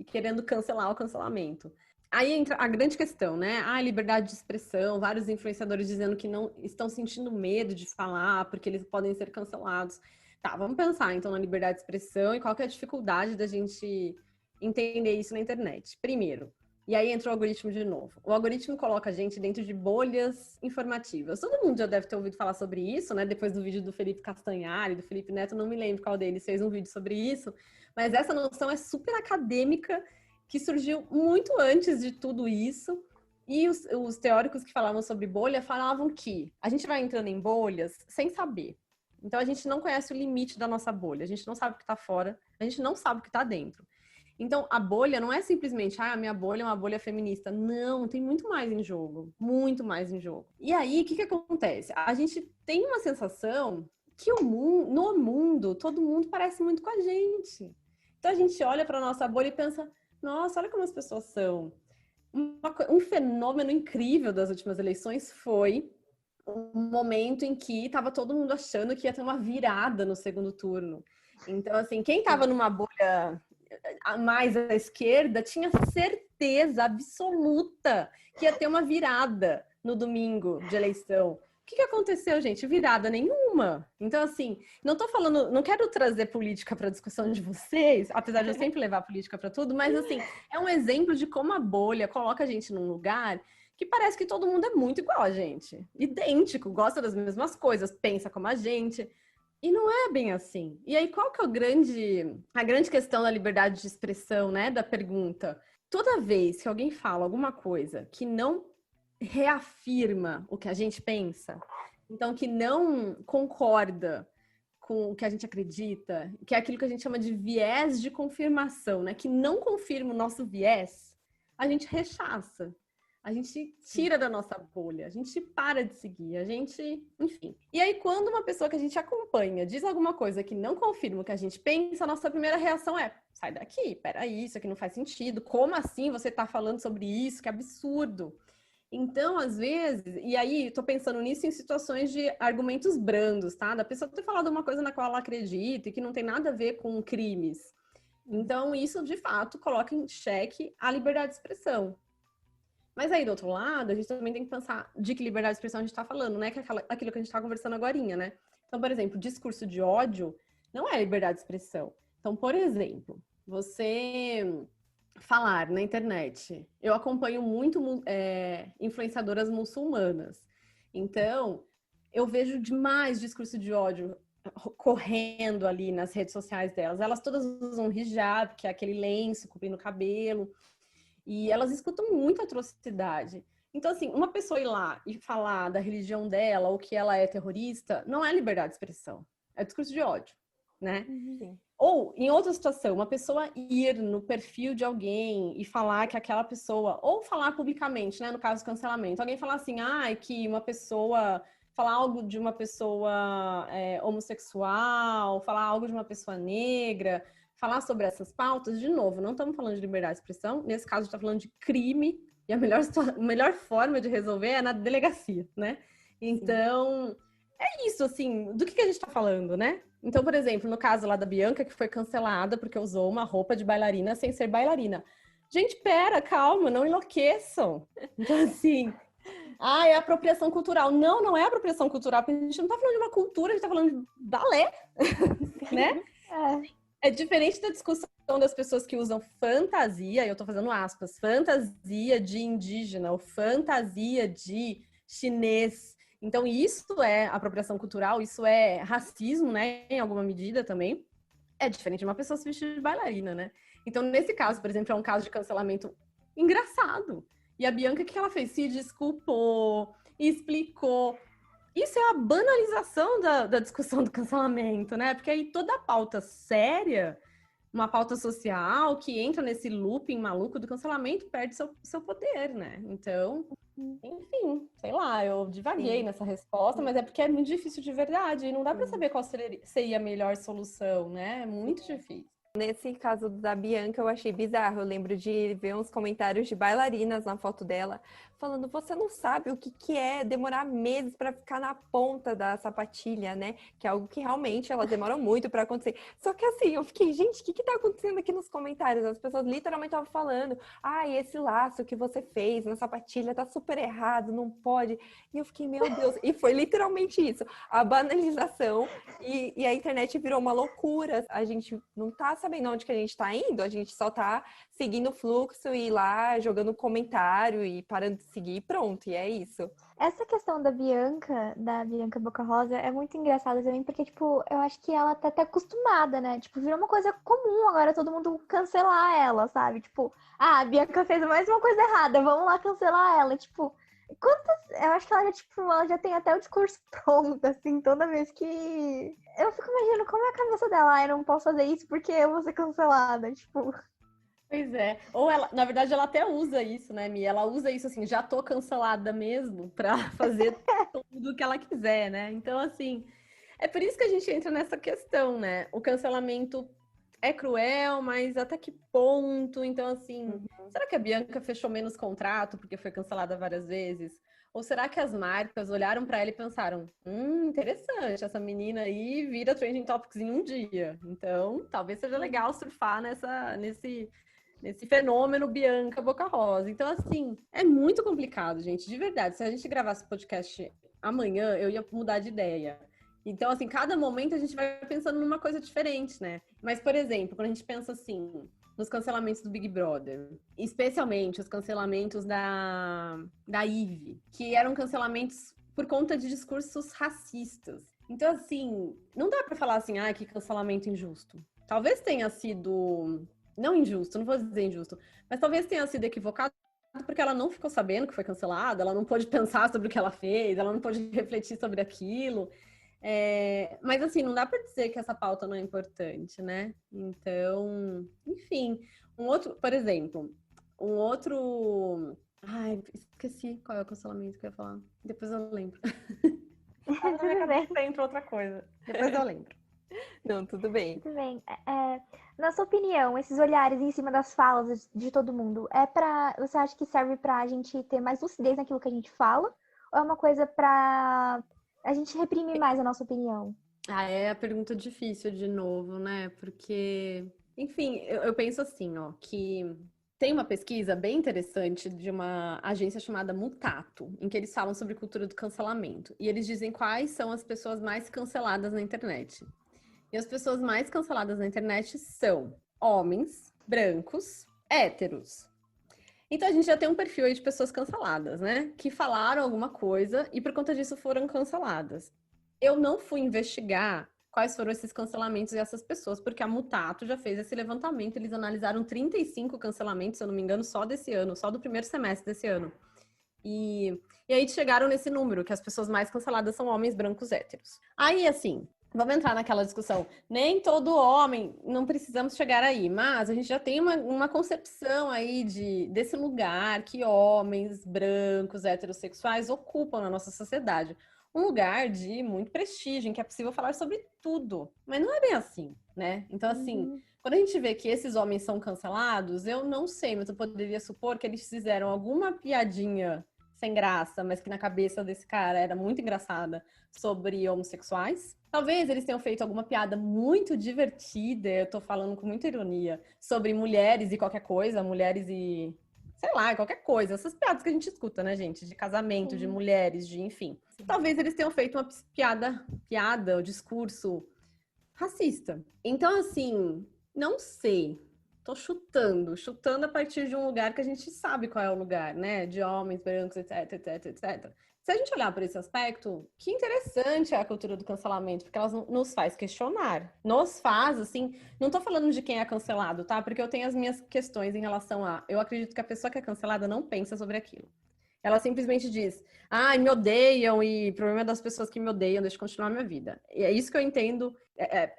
querendo cancelar o cancelamento. Aí entra a grande questão, né? Liberdade de expressão, vários influenciadores dizendo que não estão sentindo medo de falar porque eles podem ser cancelados. Tá, vamos pensar então na liberdade de expressão e qual que é a dificuldade da gente entender isso na internet. Primeiro, e aí entra o algoritmo de novo. O algoritmo coloca a gente dentro de bolhas informativas. Todo mundo já deve ter ouvido falar sobre isso, né? Depois do vídeo do Felipe Castanhari, do Felipe Neto, não me lembro qual deles fez um vídeo sobre isso. Mas essa noção é super acadêmica, que surgiu muito antes de tudo isso. E os teóricos que falavam sobre bolha falavam que a gente vai entrando em bolhas sem saber. Então a gente não conhece o limite da nossa bolha. A gente não sabe o que está fora, a gente não sabe o que está dentro. Então, a bolha não é simplesmente, a minha bolha é uma bolha feminista. Não, tem muito mais em jogo. Muito mais em jogo. E aí, o que acontece? A gente tem uma sensação que no mundo, todo mundo parece muito com a gente. Então, a gente olha para a nossa bolha e pensa, nossa, olha como as pessoas são. Um fenômeno incrível das últimas eleições foi um momento em que estava todo mundo achando que ia ter uma virada no segundo turno. Então, assim, quem estava numa bolha mais à esquerda tinha certeza absoluta que ia ter uma virada no domingo de eleição. O que aconteceu, gente? Virada nenhuma. Então, assim, não quero trazer política para a discussão de vocês, apesar de eu sempre levar política para tudo, mas, assim, é um exemplo de como a bolha coloca a gente num lugar que parece que todo mundo é muito igual a gente. Idêntico, gosta das mesmas coisas, pensa como a gente. E não é bem assim. E aí, qual que é a grande questão da liberdade de expressão, né? Da pergunta. Toda vez que alguém fala alguma coisa que não reafirma o que a gente pensa, então que não concorda com o que a gente acredita, que é aquilo que a gente chama de viés de confirmação, né? Que não confirma o nosso viés, a gente rechaça. A gente tira da nossa bolha, a gente para de seguir, a gente, enfim. E aí, quando uma pessoa que a gente acompanha diz alguma coisa que não confirma o que a gente pensa, a nossa primeira reação é: sai daqui, peraí, isso aqui não faz sentido. Como assim você tá falando sobre isso? Que absurdo. Então, às vezes, e aí, tô pensando nisso em situações de argumentos brandos, tá? Da pessoa ter falado uma coisa na qual ela acredita e que não tem nada a ver com crimes. Então, isso, de fato, coloca em xeque a liberdade de expressão. Mas aí, do outro lado, a gente também tem que pensar de que liberdade de expressão a gente está falando, né? Que é aquilo que a gente está conversando agorinha, né? Então, por exemplo, discurso de ódio não é liberdade de expressão. Então, por exemplo, você falar na internet. Eu acompanho muito influenciadoras muçulmanas. Então, eu vejo demais discurso de ódio correndo ali nas redes sociais delas. Elas todas usam hijab, que é aquele lenço cobrindo o cabelo. E elas escutam muita atrocidade. Então, assim, uma pessoa ir lá e falar da religião dela ou que ela é terrorista, não é liberdade de expressão. É discurso de ódio, né? Sim. Ou, em outra situação, uma pessoa ir no perfil de alguém e falar que aquela pessoa... Ou falar publicamente, né? No caso do cancelamento. Alguém falar assim, que uma pessoa... Falar algo de uma pessoa homossexual, falar algo de uma pessoa negra... Falar sobre essas pautas, de novo, não estamos falando de liberdade de expressão, nesse caso a gente está falando de crime, e a melhor forma de resolver é na delegacia, né? Então, é isso, assim, do que a gente está falando, né? Então, por exemplo, no caso lá da Bianca, que foi cancelada porque usou uma roupa de bailarina sem ser bailarina. Gente, calma, não enlouqueçam. Então, assim, é apropriação cultural. Não é apropriação cultural, porque a gente não está falando de uma cultura, a gente está falando de balé, né? É diferente da discussão das pessoas que usam fantasia, eu tô fazendo aspas, fantasia de indígena ou fantasia de chinês. Então, isso é apropriação cultural, isso é racismo, né, em alguma medida também. É diferente de uma pessoa se vestir de bailarina, né? Então, nesse caso, por exemplo, é um caso de cancelamento engraçado. E a Bianca, o que ela fez? Se desculpou, explicou. Isso é a banalização da discussão do cancelamento, né? Porque aí toda a pauta séria, uma pauta social que entra nesse looping maluco do cancelamento, perde seu poder, né? Então, enfim, sei lá, eu divaguei nessa resposta, mas é porque é muito difícil de verdade e não dá para saber qual seria a melhor solução, né? É muito difícil. Nesse caso da Bianca, eu achei bizarro. Eu lembro de ver uns comentários de bailarinas na foto dela, falando: você não sabe o que é demorar meses para ficar na ponta da sapatilha, né? Que é algo que realmente elas demoram muito para acontecer. Só que assim, eu fiquei: gente, o que tá acontecendo aqui nos comentários? As pessoas literalmente estavam falando: esse laço que você fez na sapatilha tá super errado, não pode. E eu fiquei: meu Deus. E foi literalmente isso, a banalização. E a internet virou uma loucura. A gente não tá sabendo onde que a gente tá indo, a gente só tá seguindo o fluxo e ir lá jogando comentário e parando de seguir e pronto, e é isso. Essa questão da Bianca Boca Rosa, é muito engraçada também, porque, tipo, eu acho que ela tá até acostumada, né? Tipo, virou uma coisa comum agora todo mundo cancelar ela, sabe? Tipo, a Bianca fez mais uma coisa errada, vamos lá cancelar ela. Tipo, eu acho que ela já tem até o discurso pronto, assim, toda vez que... Eu fico imaginando como é a cabeça dela. Eu não posso fazer isso porque eu vou ser cancelada, tipo... Pois é. Ou ela, na verdade, ela até usa isso, né, Mi? Ela usa isso assim, já tô cancelada mesmo, pra fazer tudo o que ela quiser, né? Então, assim, é por isso que a gente entra nessa questão, né? O cancelamento é cruel, mas até que ponto? Então, assim, será que a Bianca fechou menos contrato porque foi cancelada várias vezes? Ou será que as marcas olharam para ela e pensaram: interessante, essa menina aí vira trending topics em um dia. Então, talvez seja legal surfar nesse fenômeno Bianca Boca Rosa. Então, assim, é muito complicado, gente, de verdade. Se a gente gravasse podcast amanhã, eu ia mudar de ideia. Então, assim, cada momento a gente vai pensando numa coisa diferente, né? Mas, por exemplo, quando a gente pensa assim, nos cancelamentos do Big Brother. Especialmente os cancelamentos da Ivy, que eram cancelamentos por conta de discursos racistas. Então, assim, não dá pra falar assim, que cancelamento injusto. Talvez tenha sido, não injusto, não vou dizer injusto, mas talvez tenha sido equivocado porque ela não ficou sabendo que foi cancelada, ela não pôde pensar sobre o que ela fez, ela não pôde refletir sobre aquilo. Mas, assim, não dá pra dizer que essa pauta não é importante, né? Então, enfim. Por exemplo, Ai, esqueci qual é o cancelamento que eu ia falar. Depois eu lembro. Na minha cabeça entra outra coisa. Depois eu lembro. Não, tudo bem. Tudo bem. Na sua opinião, esses olhares em cima das falas de todo mundo, você acha que serve pra gente ter mais lucidez naquilo que a gente fala? Ou é uma coisa pra a gente reprimir mais a nossa opinião? É a pergunta difícil de novo, né? Porque, enfim, eu penso assim, ó, que tem uma pesquisa bem interessante de uma agência chamada Mutato, em que eles falam sobre cultura do cancelamento. E eles dizem quais são as pessoas mais canceladas na internet. E as pessoas mais canceladas na internet são homens, brancos, héteros. Então a gente já tem um perfil aí de pessoas canceladas, né? Que falaram alguma coisa e por conta disso foram canceladas. Eu não fui investigar quais foram esses cancelamentos e essas pessoas, porque a Mutato já fez esse levantamento, eles analisaram 35 cancelamentos, se eu não me engano, só desse ano, só do primeiro semestre desse ano. E aí chegaram nesse número, que as pessoas mais canceladas são homens brancos héteros. Aí, assim, vamos entrar naquela discussão. Nem todo homem, não precisamos chegar aí, mas a gente já tem uma concepção aí desse lugar que homens brancos heterossexuais ocupam na nossa sociedade. Um lugar de muito prestígio, em que é possível falar sobre tudo. Mas não é bem assim, né? Então, assim, quando a gente vê que esses homens são cancelados, eu não sei, mas eu poderia supor que eles fizeram alguma piadinha sem graça, mas que na cabeça desse cara era muito engraçada, sobre homossexuais. Talvez eles tenham feito alguma piada muito divertida, eu tô falando com muita ironia, sobre mulheres e qualquer coisa, mulheres e... sei lá, qualquer coisa. Essas piadas que a gente escuta, né, gente? De casamento, de mulheres, de enfim. Talvez eles tenham feito uma piada, o discurso racista. Então, assim, não sei. Tô chutando a partir de um lugar que a gente sabe qual é o lugar, né? De homens brancos, etc, etc, etc. Se a gente olhar por esse aspecto, que interessante é a cultura do cancelamento, porque ela nos faz questionar. Nos faz, assim, não tô falando de quem é cancelado, tá? Porque eu tenho as minhas questões em relação a... Eu acredito que a pessoa que é cancelada não pensa sobre aquilo. Ela simplesmente diz, me odeiam e o problema é das pessoas que me odeiam, deixa eu continuar a minha vida. E é isso que eu entendo.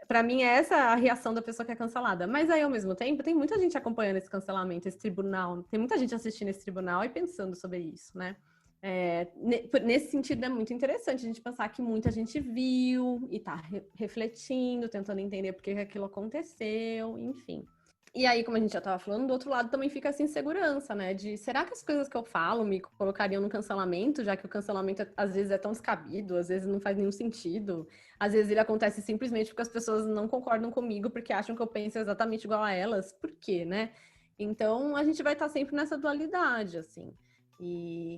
Para mim, é essa a reação da pessoa que é cancelada. Mas aí, ao mesmo tempo, tem muita gente acompanhando esse cancelamento, esse tribunal. Tem muita gente assistindo esse tribunal e pensando sobre isso, né? Nesse sentido, é muito interessante a gente pensar que muita gente viu e tá refletindo, tentando entender por que aquilo aconteceu, enfim. E aí, como a gente já estava falando, do outro lado também fica essa insegurança, né? De será que as coisas que eu falo me colocariam no cancelamento, já que o cancelamento às vezes é tão descabido, às vezes não faz nenhum sentido, às vezes ele acontece simplesmente porque as pessoas não concordam comigo, porque acham que eu penso exatamente igual a elas. Por quê, né? Então, a gente vai estar sempre nessa dualidade, assim.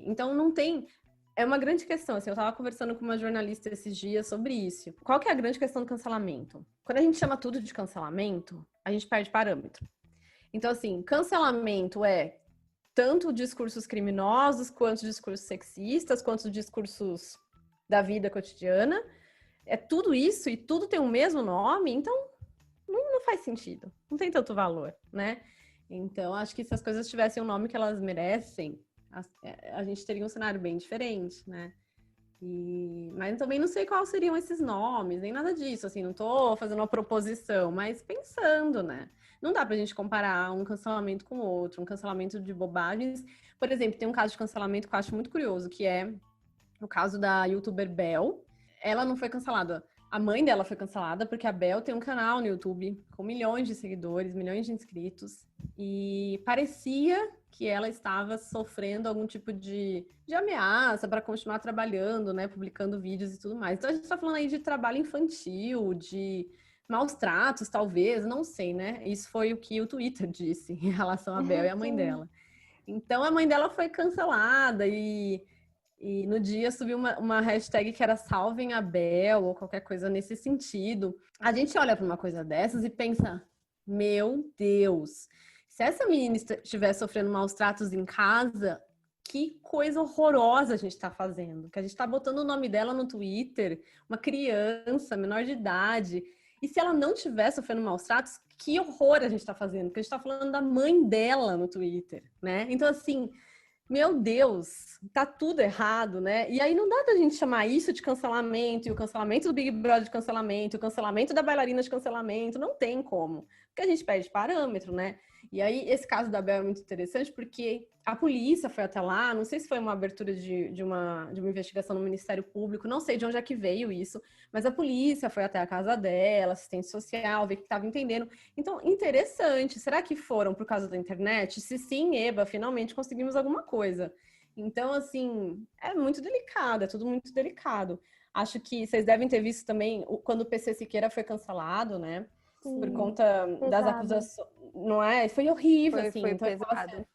Então, não tem... É uma grande questão, assim, eu estava conversando com uma jornalista esses dias sobre isso. Qual que é a grande questão do cancelamento? Quando a gente chama tudo de cancelamento, a gente perde parâmetro. Então, assim, cancelamento é tanto discursos criminosos, quanto discursos sexistas, quanto discursos da vida cotidiana. É tudo isso e tudo tem o mesmo nome, então não faz sentido. Não tem tanto valor, né? Então, acho que se as coisas tivessem o nome que elas merecem, a gente teria um cenário bem diferente, né? Mas também não sei quais seriam esses nomes, nem nada disso, assim, não tô fazendo uma proposição, mas pensando, né? Não dá pra gente comparar um cancelamento com outro, um cancelamento de bobagens. Por exemplo, tem um caso de cancelamento que eu acho muito curioso, que é o caso da youtuber Bel. Ela não foi cancelada. A mãe dela foi cancelada porque a Bel tem um canal no YouTube com milhões de seguidores, milhões de inscritos, e parecia que ela estava sofrendo algum tipo de ameaça para continuar trabalhando, né, publicando vídeos e tudo mais. Então a gente está falando aí de trabalho infantil, de maus tratos, talvez, não sei, né? Isso foi o que o Twitter disse em relação a Bel e a mãe dela. Então a mãe dela foi cancelada e no dia subiu uma hashtag que era Salvem a Bel ou qualquer coisa nesse sentido. A gente olha para uma coisa dessas e pensa, meu Deus, Se essa menina estiver sofrendo maus tratos em casa, que coisa horrorosa a gente está fazendo. Que a gente está botando o nome dela no Twitter, uma criança, menor de idade. E se ela não estiver sofrendo maus tratos, que horror a gente está fazendo. Porque a gente está falando da mãe dela no Twitter, né? Então, assim, meu Deus, tá tudo errado, né? E aí não dá pra gente chamar isso de cancelamento, e o cancelamento do Big Brother de cancelamento, e o cancelamento da bailarina de cancelamento. Não tem como. Porque a gente perde parâmetro, né? E aí, esse caso da Bel é muito interessante porque a polícia foi até lá, não sei se foi uma abertura de uma investigação no Ministério Público, não sei de onde é que veio isso, mas a polícia foi até a casa dela, assistente social, ver o que estava entendendo. Então, interessante. Será que foram por causa da internet? Se sim, Eba, finalmente conseguimos alguma coisa. Então, assim, é muito delicado, é tudo muito delicado. Acho que vocês devem ter visto também quando o PC Siqueira foi cancelado, né? Por conta das acusações, não é? Foi horrível, assim. Foi então, pesado.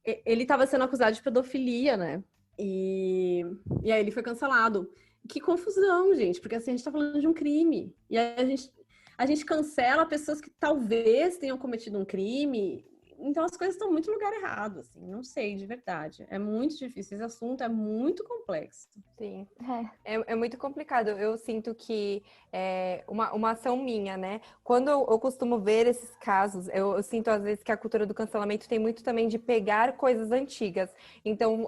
ele estava sendo acusado de pedofilia, né? E aí ele foi cancelado. Que confusão, gente, porque assim, a gente tá falando de um crime. E aí a gente cancela pessoas que talvez tenham cometido um crime. Então as coisas estão muito no lugar errado, assim. Não sei, de verdade. É muito difícil. Esse assunto é muito complexo. Sim. É muito complicado. Eu sinto que uma ação minha, né? Quando eu costumo ver esses casos, eu sinto às vezes que a cultura do cancelamento tem muito também de pegar coisas antigas. Então,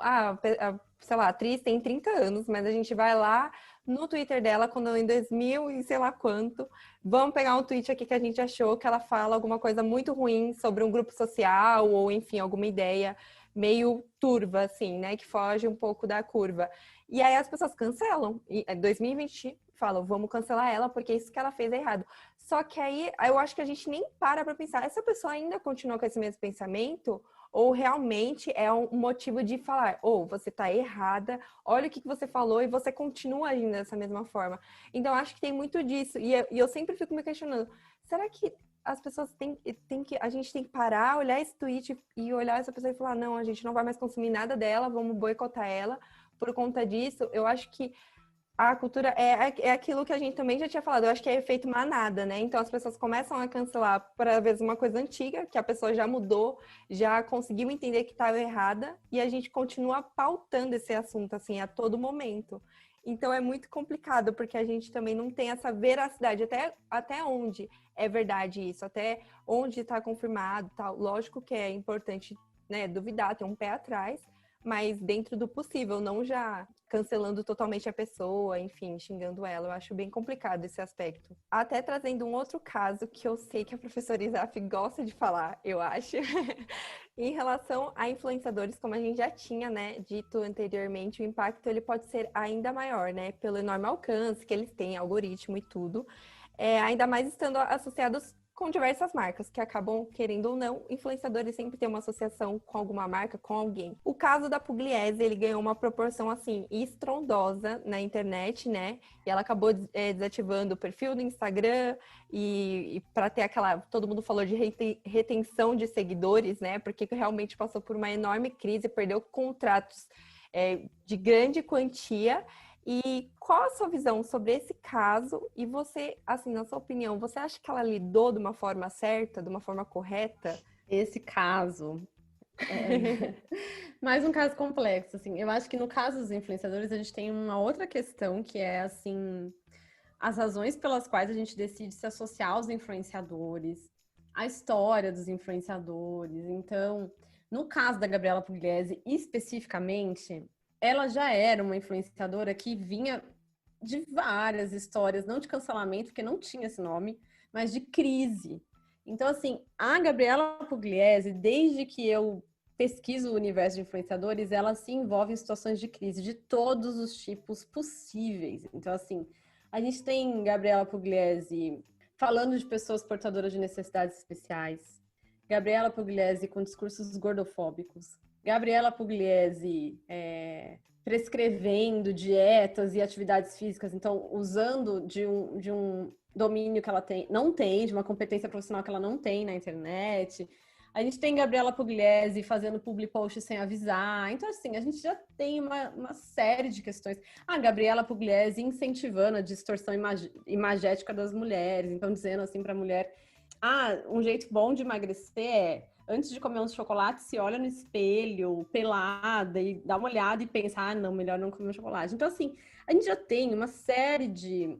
sei lá, a atriz tem 30 anos, mas a gente vai lá no Twitter dela, quando em 2000 e sei lá quanto, vamos pegar um tweet aqui que a gente achou que ela fala alguma coisa muito ruim sobre um grupo social ou, enfim, alguma ideia meio turva, assim, né? Que foge um pouco da curva. E aí as pessoas cancelam. E 2020 falam, vamos cancelar ela porque isso que ela fez é errado. Só que aí eu acho que a gente nem para pensar, essa pessoa ainda continua com esse mesmo pensamento? Ou realmente é um motivo de falar, você tá errada, olha o que você falou e você continua agindo dessa mesma forma. Então, acho que tem muito disso. E eu sempre fico me questionando, será que as pessoas a gente tem que parar, olhar esse tweet e olhar essa pessoa e falar, não, a gente não vai mais consumir nada dela, vamos boicotar ela. Por conta disso, eu acho que a cultura é aquilo que a gente também já tinha falado. Eu acho que é efeito manada, né? Então as pessoas começam a cancelar por às vezes uma coisa antiga, que a pessoa já mudou, já conseguiu entender que estava errada, e a gente continua pautando esse assunto assim a todo momento. Então é muito complicado, porque a gente também não tem essa veracidade, até onde é verdade isso, até onde está confirmado, tal. Lógico que é importante, né, duvidar, ter um pé atrás, mas dentro do possível, não já cancelando totalmente a pessoa, enfim, xingando ela. Eu acho bem complicado esse aspecto. Até trazendo um outro caso que eu sei que a professora Isaf gosta de falar, eu acho, em relação a influenciadores, como a gente já tinha, né, dito anteriormente, o impacto ele pode ser ainda maior, né, pelo enorme alcance que eles têm, algoritmo e tudo, ainda mais estando associados com diversas marcas, que acabam, querendo ou não, influenciadores sempre têm uma associação com alguma marca, com alguém. O caso da Pugliese, ele ganhou uma proporção, assim, estrondosa na internet, né? E ela acabou desativando o perfil do Instagram e para ter aquela... Todo mundo falou de retenção de seguidores, né? Porque realmente passou por uma enorme crise, perdeu contratos de grande quantia. E qual a sua visão sobre esse caso? E você, assim, na sua opinião, você acha que ela lidou de uma forma certa, de uma forma correta? Esse caso mais um caso complexo, assim. Eu acho que no caso dos influenciadores, a gente tem uma outra questão que é, assim, as razões pelas quais a gente decide se associar aos influenciadores, a história dos influenciadores. Então, no caso da Gabriela Pugliese, especificamente, ela já era uma influenciadora que vinha de várias histórias, não de cancelamento, porque não tinha esse nome, mas de crise. Então, assim, a Gabriela Pugliese, desde que eu pesquiso o universo de influenciadores, ela se envolve em situações de crise de todos os tipos possíveis. Então, assim, a gente tem Gabriela Pugliese falando de pessoas portadoras de necessidades especiais, Gabriela Pugliese com discursos gordofóbicos, Gabriela Pugliese prescrevendo dietas e atividades físicas, então usando de um domínio que ela não tem, de uma competência profissional que ela não tem na internet. A gente tem Gabriela Pugliese fazendo public post sem avisar. Então, assim, a gente já tem uma série de questões. A Gabriela Pugliese incentivando a distorção imagética das mulheres. Então, dizendo assim para a mulher, um jeito bom de emagrecer é antes de comer um chocolate, se olha no espelho, pelada, e dá uma olhada e pensa, ah, não, melhor não comer chocolate. Então, assim, a gente já tem uma série de...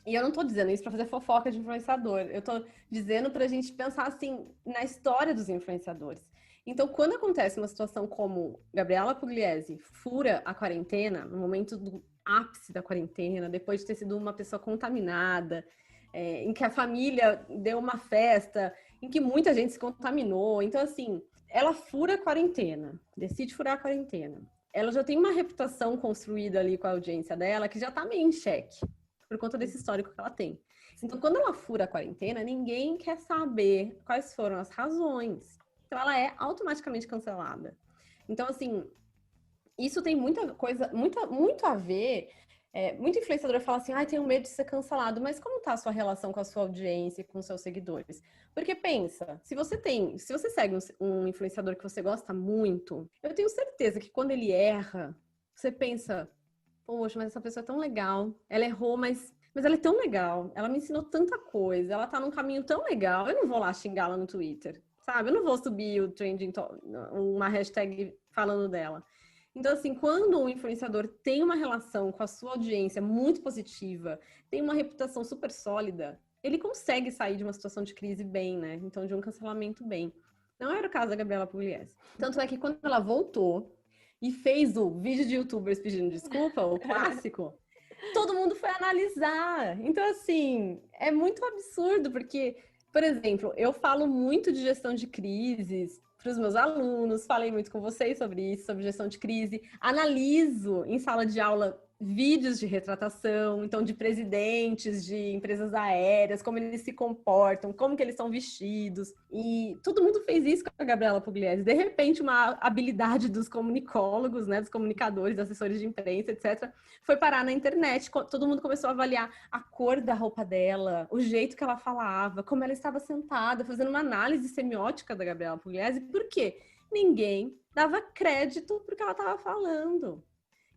E eu não tô dizendo isso pra fazer fofoca de influenciador. Eu tô dizendo pra gente pensar, assim, na história dos influenciadores. Então, quando acontece uma situação como Gabriela Pugliese fura a quarentena, no momento do ápice da quarentena, depois de ter sido uma pessoa contaminada, em que a família deu uma festa, em que muita gente se contaminou. Então, assim, ela fura a quarentena, decide furar a quarentena. Ela já tem uma reputação construída ali com a audiência dela que já tá meio em xeque, por conta desse histórico que ela tem. Então, quando ela fura a quarentena, ninguém quer saber quais foram as razões. Então, ela é automaticamente cancelada. Então, assim, isso tem muita coisa, muito a ver. Muito influenciador fala assim, ai, tenho medo de ser cancelado. Mas como tá a sua relação com a sua audiência e com os seus seguidores? Porque pensa, se você segue um influenciador que você gosta muito, eu tenho certeza que quando ele erra, você pensa, poxa, mas essa pessoa é tão legal. Ela errou, mas ela é tão legal. Ela me ensinou tanta coisa. Ela tá num caminho tão legal. Eu não vou lá xingá-la no Twitter, sabe? Eu não vou subir o uma hashtag falando dela. Então, assim, quando um influenciador tem uma relação com a sua audiência muito positiva, tem uma reputação super sólida, ele consegue sair de uma situação de crise bem, né? Então, de um cancelamento bem. Não era o caso da Gabriela Pugliese. Tanto é que quando ela voltou e fez o vídeo de youtubers pedindo desculpa, o clássico, todo mundo foi analisar. Então, assim, é muito absurdo, porque, por exemplo, eu falo muito de gestão de crises para os meus alunos, falei muito com vocês sobre isso, sobre gestão de crise, analiso em sala de aula vídeos de retratação, então de presidentes de empresas aéreas, como eles se comportam, como que eles são vestidos, e todo mundo fez isso com a Gabriela Pugliese. De repente, uma habilidade dos comunicólogos, né, dos comunicadores, assessores de imprensa, etc., foi parar na internet. Todo mundo começou a avaliar a cor da roupa dela, o jeito que ela falava, como ela estava sentada, fazendo uma análise semiótica da Gabriela Pugliese. Por quê? Ninguém dava crédito para o que ela estava falando.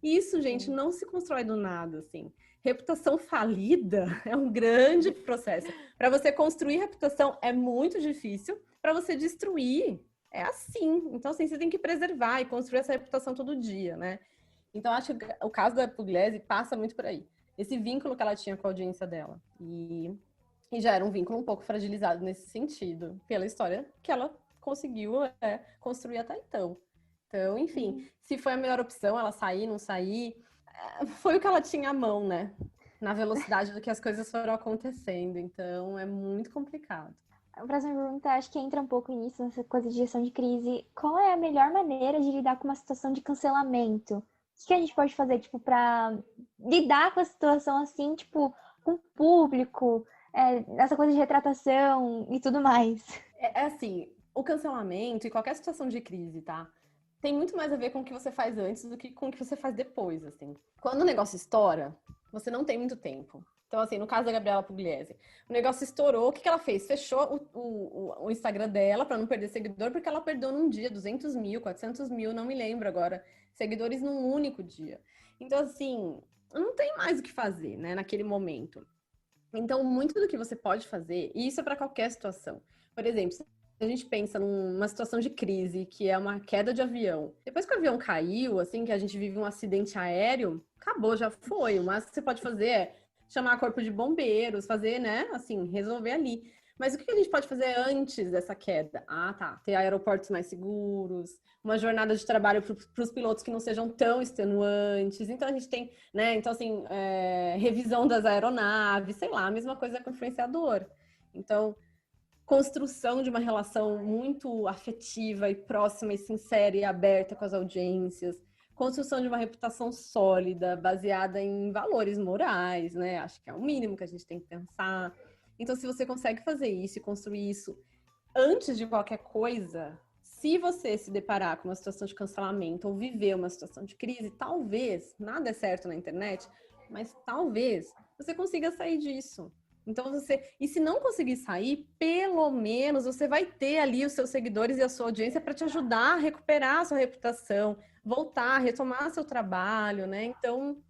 Isso, gente, não se constrói do nada, assim. Reputação falida é um grande processo. Para você construir reputação é muito difícil, para você destruir é assim. Então, assim, você tem que preservar e construir essa reputação todo dia, né? Então, acho que o caso da Pugliese passa muito por aí. Esse vínculo que ela tinha com a audiência dela. E já era um vínculo um pouco fragilizado nesse sentido, pela história que ela conseguiu construir até então. Então, enfim, se foi a melhor opção ela sair, não sair, foi o que ela tinha à mão, né? Na velocidade do que as coisas foram acontecendo. Então, é muito complicado. A próxima pergunta, acho que entra um pouco nisso, nessa coisa de gestão de crise. Qual é a melhor maneira de lidar com uma situação de cancelamento? O que a gente pode fazer, tipo, pra lidar com a situação assim, tipo, com o público, essa coisa de retratação e tudo mais? É assim, o cancelamento e qualquer situação de crise, tá? Tem muito mais a ver com o que você faz antes do que com o que você faz depois, assim. Quando o negócio estoura, você não tem muito tempo. Então, assim, no caso da Gabriela Pugliese, o negócio estourou, o que ela fez? Fechou o Instagram dela para não perder seguidor, porque ela perdeu num dia 200 mil, 400 mil, não me lembro agora, seguidores num único dia. Então, assim, não tem mais o que fazer, né, naquele momento. Então, muito do que você pode fazer, e isso é para qualquer situação. Por exemplo, se a gente pensa numa situação de crise, que é uma queda de avião. Depois que o avião caiu, assim, que a gente vive um acidente aéreo, acabou, já foi. O máximo que você pode fazer é chamar corpo de bombeiros, fazer, né, assim, resolver ali. Mas o que a gente pode fazer antes dessa queda? Ah, tá, ter aeroportos mais seguros, uma jornada de trabalho para os pilotos que não sejam tão extenuantes. Então, a gente tem, né, então, assim, revisão das aeronaves, sei lá, a mesma coisa com o influenciador. Então, construção de uma relação muito afetiva e próxima e sincera e aberta com as audiências, construção de uma reputação sólida, baseada em valores morais, né? Acho que é o mínimo que a gente tem que pensar. Então, se você consegue fazer isso e construir isso antes de qualquer coisa, se você se deparar com uma situação de cancelamento ou viver uma situação de crise, talvez, nada é certo na internet, mas talvez você consiga sair disso. Então, e se não conseguir sair, pelo menos você vai ter ali os seus seguidores e a sua audiência para te ajudar a recuperar a sua reputação, voltar, retomar seu trabalho, né? Então,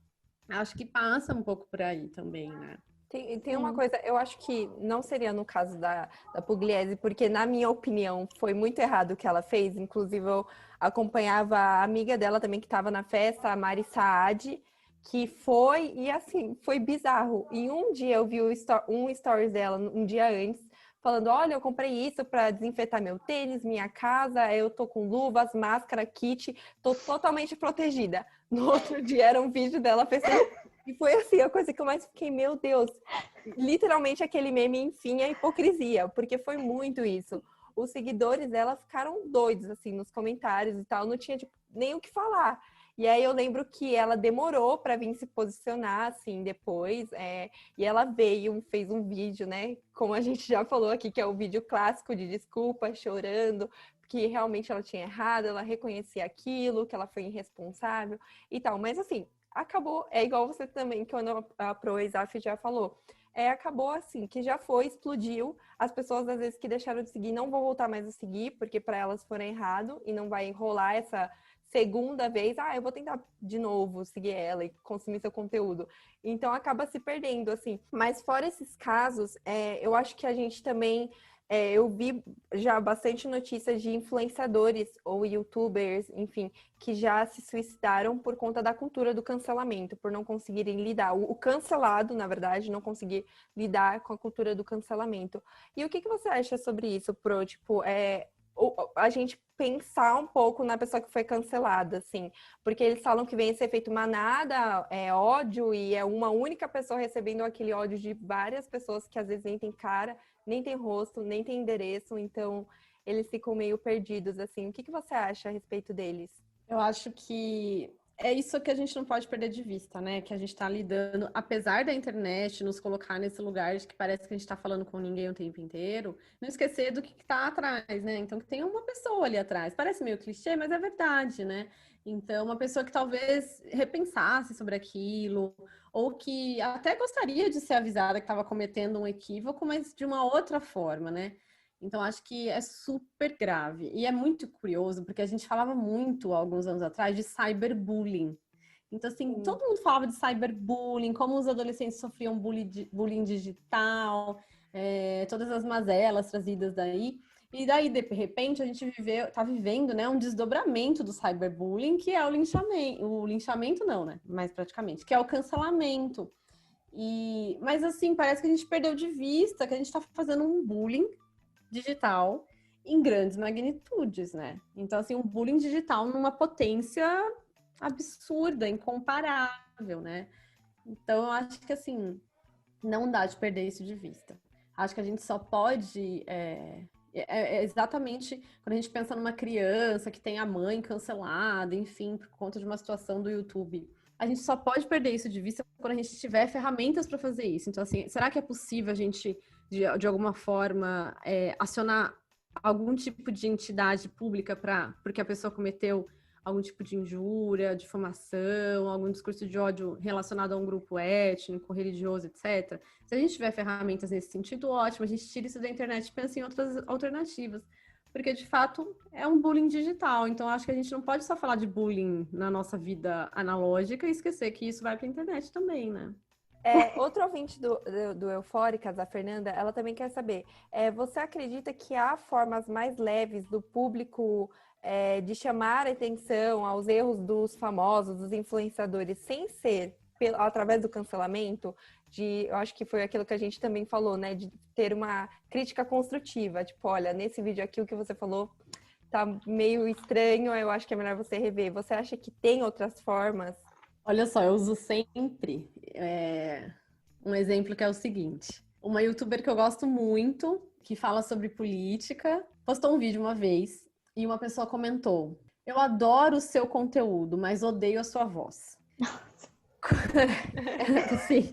acho que passa um pouco por aí também, né? Tem uma coisa, eu acho que não seria no caso da Pugliese, porque, na minha opinião, foi muito errado o que ela fez. Inclusive, eu acompanhava a amiga dela também que estava na festa, a Mari Saad, que foi, e assim, foi bizarro. E um dia eu vi um stories dela, um dia antes, falando: olha, eu comprei isso para desinfetar meu tênis, minha casa, eu tô com luvas, máscara, kit, tô totalmente protegida. No outro dia era um vídeo dela fazendo. E foi assim, a coisa que eu mais fiquei, meu Deus, literalmente aquele meme, enfim, a hipocrisia, porque foi muito isso. Os seguidores dela ficaram doidos, assim, nos comentários e tal, não tinha tipo, nem o que falar. E aí eu lembro que ela demorou para vir se posicionar, assim, depois, e ela veio, fez um vídeo, né, como a gente já falou aqui, que é o vídeo clássico de desculpa, chorando, que realmente ela tinha errado, ela reconhecia aquilo, que ela foi irresponsável e tal. Mas assim, acabou, é igual você também, que quando a Pro Exaf já falou, acabou assim, que já foi, explodiu, as pessoas às vezes que deixaram de seguir não vão voltar mais a seguir, porque para elas foram errado e não vai enrolar essa segunda vez, eu vou tentar de novo seguir ela e consumir seu conteúdo. Então acaba se perdendo, assim. Mas fora esses casos, eu acho que a gente também eu vi já bastante notícias de influenciadores ou youtubers, enfim, que já se suicidaram por conta da cultura do cancelamento, por não conseguirem lidar. O cancelado, na verdade, não conseguir lidar com a cultura do cancelamento. E o que você acha sobre isso, Pro? Tipo, a gente pensar um pouco na pessoa que foi cancelada, assim, porque eles falam que vem esse efeito manada, ódio, e é uma única pessoa recebendo aquele ódio de várias pessoas que às vezes nem tem cara, nem tem rosto, nem tem endereço, então eles ficam meio perdidos, assim. O que você acha a respeito deles? Eu acho que é isso que a gente não pode perder de vista, né? Que a gente está lidando, apesar da internet nos colocar nesse lugar de que parece que a gente está falando com ninguém o tempo inteiro, não esquecer do que está atrás, né? Então, que tem uma pessoa ali atrás. Parece meio clichê, mas é verdade, né? Então, uma pessoa que talvez repensasse sobre aquilo, ou que até gostaria de ser avisada que estava cometendo um equívoco, mas de uma outra forma, né? Então, acho que é super grave. E é muito curioso, porque a gente falava muito, há alguns anos atrás, de cyberbullying. Então, assim, todo mundo falava de cyberbullying, como os adolescentes sofriam bullying digital, todas as mazelas trazidas daí. E daí, de repente, a gente está vivendo, né, um desdobramento do cyberbullying, que é o linchamento. O linchamento não, né? Mais praticamente, que é o cancelamento. Mas, assim, parece que a gente perdeu de vista que a gente está fazendo um bullying digital em grandes magnitudes, né? Então, assim, um bullying digital numa potência absurda, incomparável, né? Então, eu acho que, assim, não dá de perder isso de vista. Acho que a gente só pode... exatamente quando a gente pensa numa criança que tem a mãe cancelada, enfim, por conta de uma situação do YouTube. A gente só pode perder isso de vista quando a gente tiver ferramentas para fazer isso. Então, assim, será que é possível a gente, de alguma forma, acionar algum tipo de entidade pública porque a pessoa cometeu algum tipo de injúria, difamação, algum discurso de ódio relacionado a um grupo étnico, religioso, etc. Se a gente tiver ferramentas nesse sentido, ótimo, a gente tira isso da internet e pensa em outras alternativas. Porque, de fato, é um bullying digital. Então, acho que a gente não pode só falar de bullying na nossa vida analógica e esquecer que isso vai para a internet também, né? Outro ouvinte do Eufóricas, a Fernanda, ela também quer saber, você acredita que há formas mais leves do público de chamar a atenção aos erros dos famosos, dos influenciadores, sem ser através do cancelamento? Eu acho que foi aquilo que a gente também falou, né? De ter uma crítica construtiva. Tipo, olha, nesse vídeo aqui o que você falou tá meio estranho, eu acho que é melhor você rever. Você acha que tem outras formas? Olha só, eu uso sempre um exemplo que é o seguinte. Uma youtuber que eu gosto muito, que fala sobre política, postou um vídeo uma vez e uma pessoa comentou: eu adoro o seu conteúdo, mas odeio a sua voz. Sim.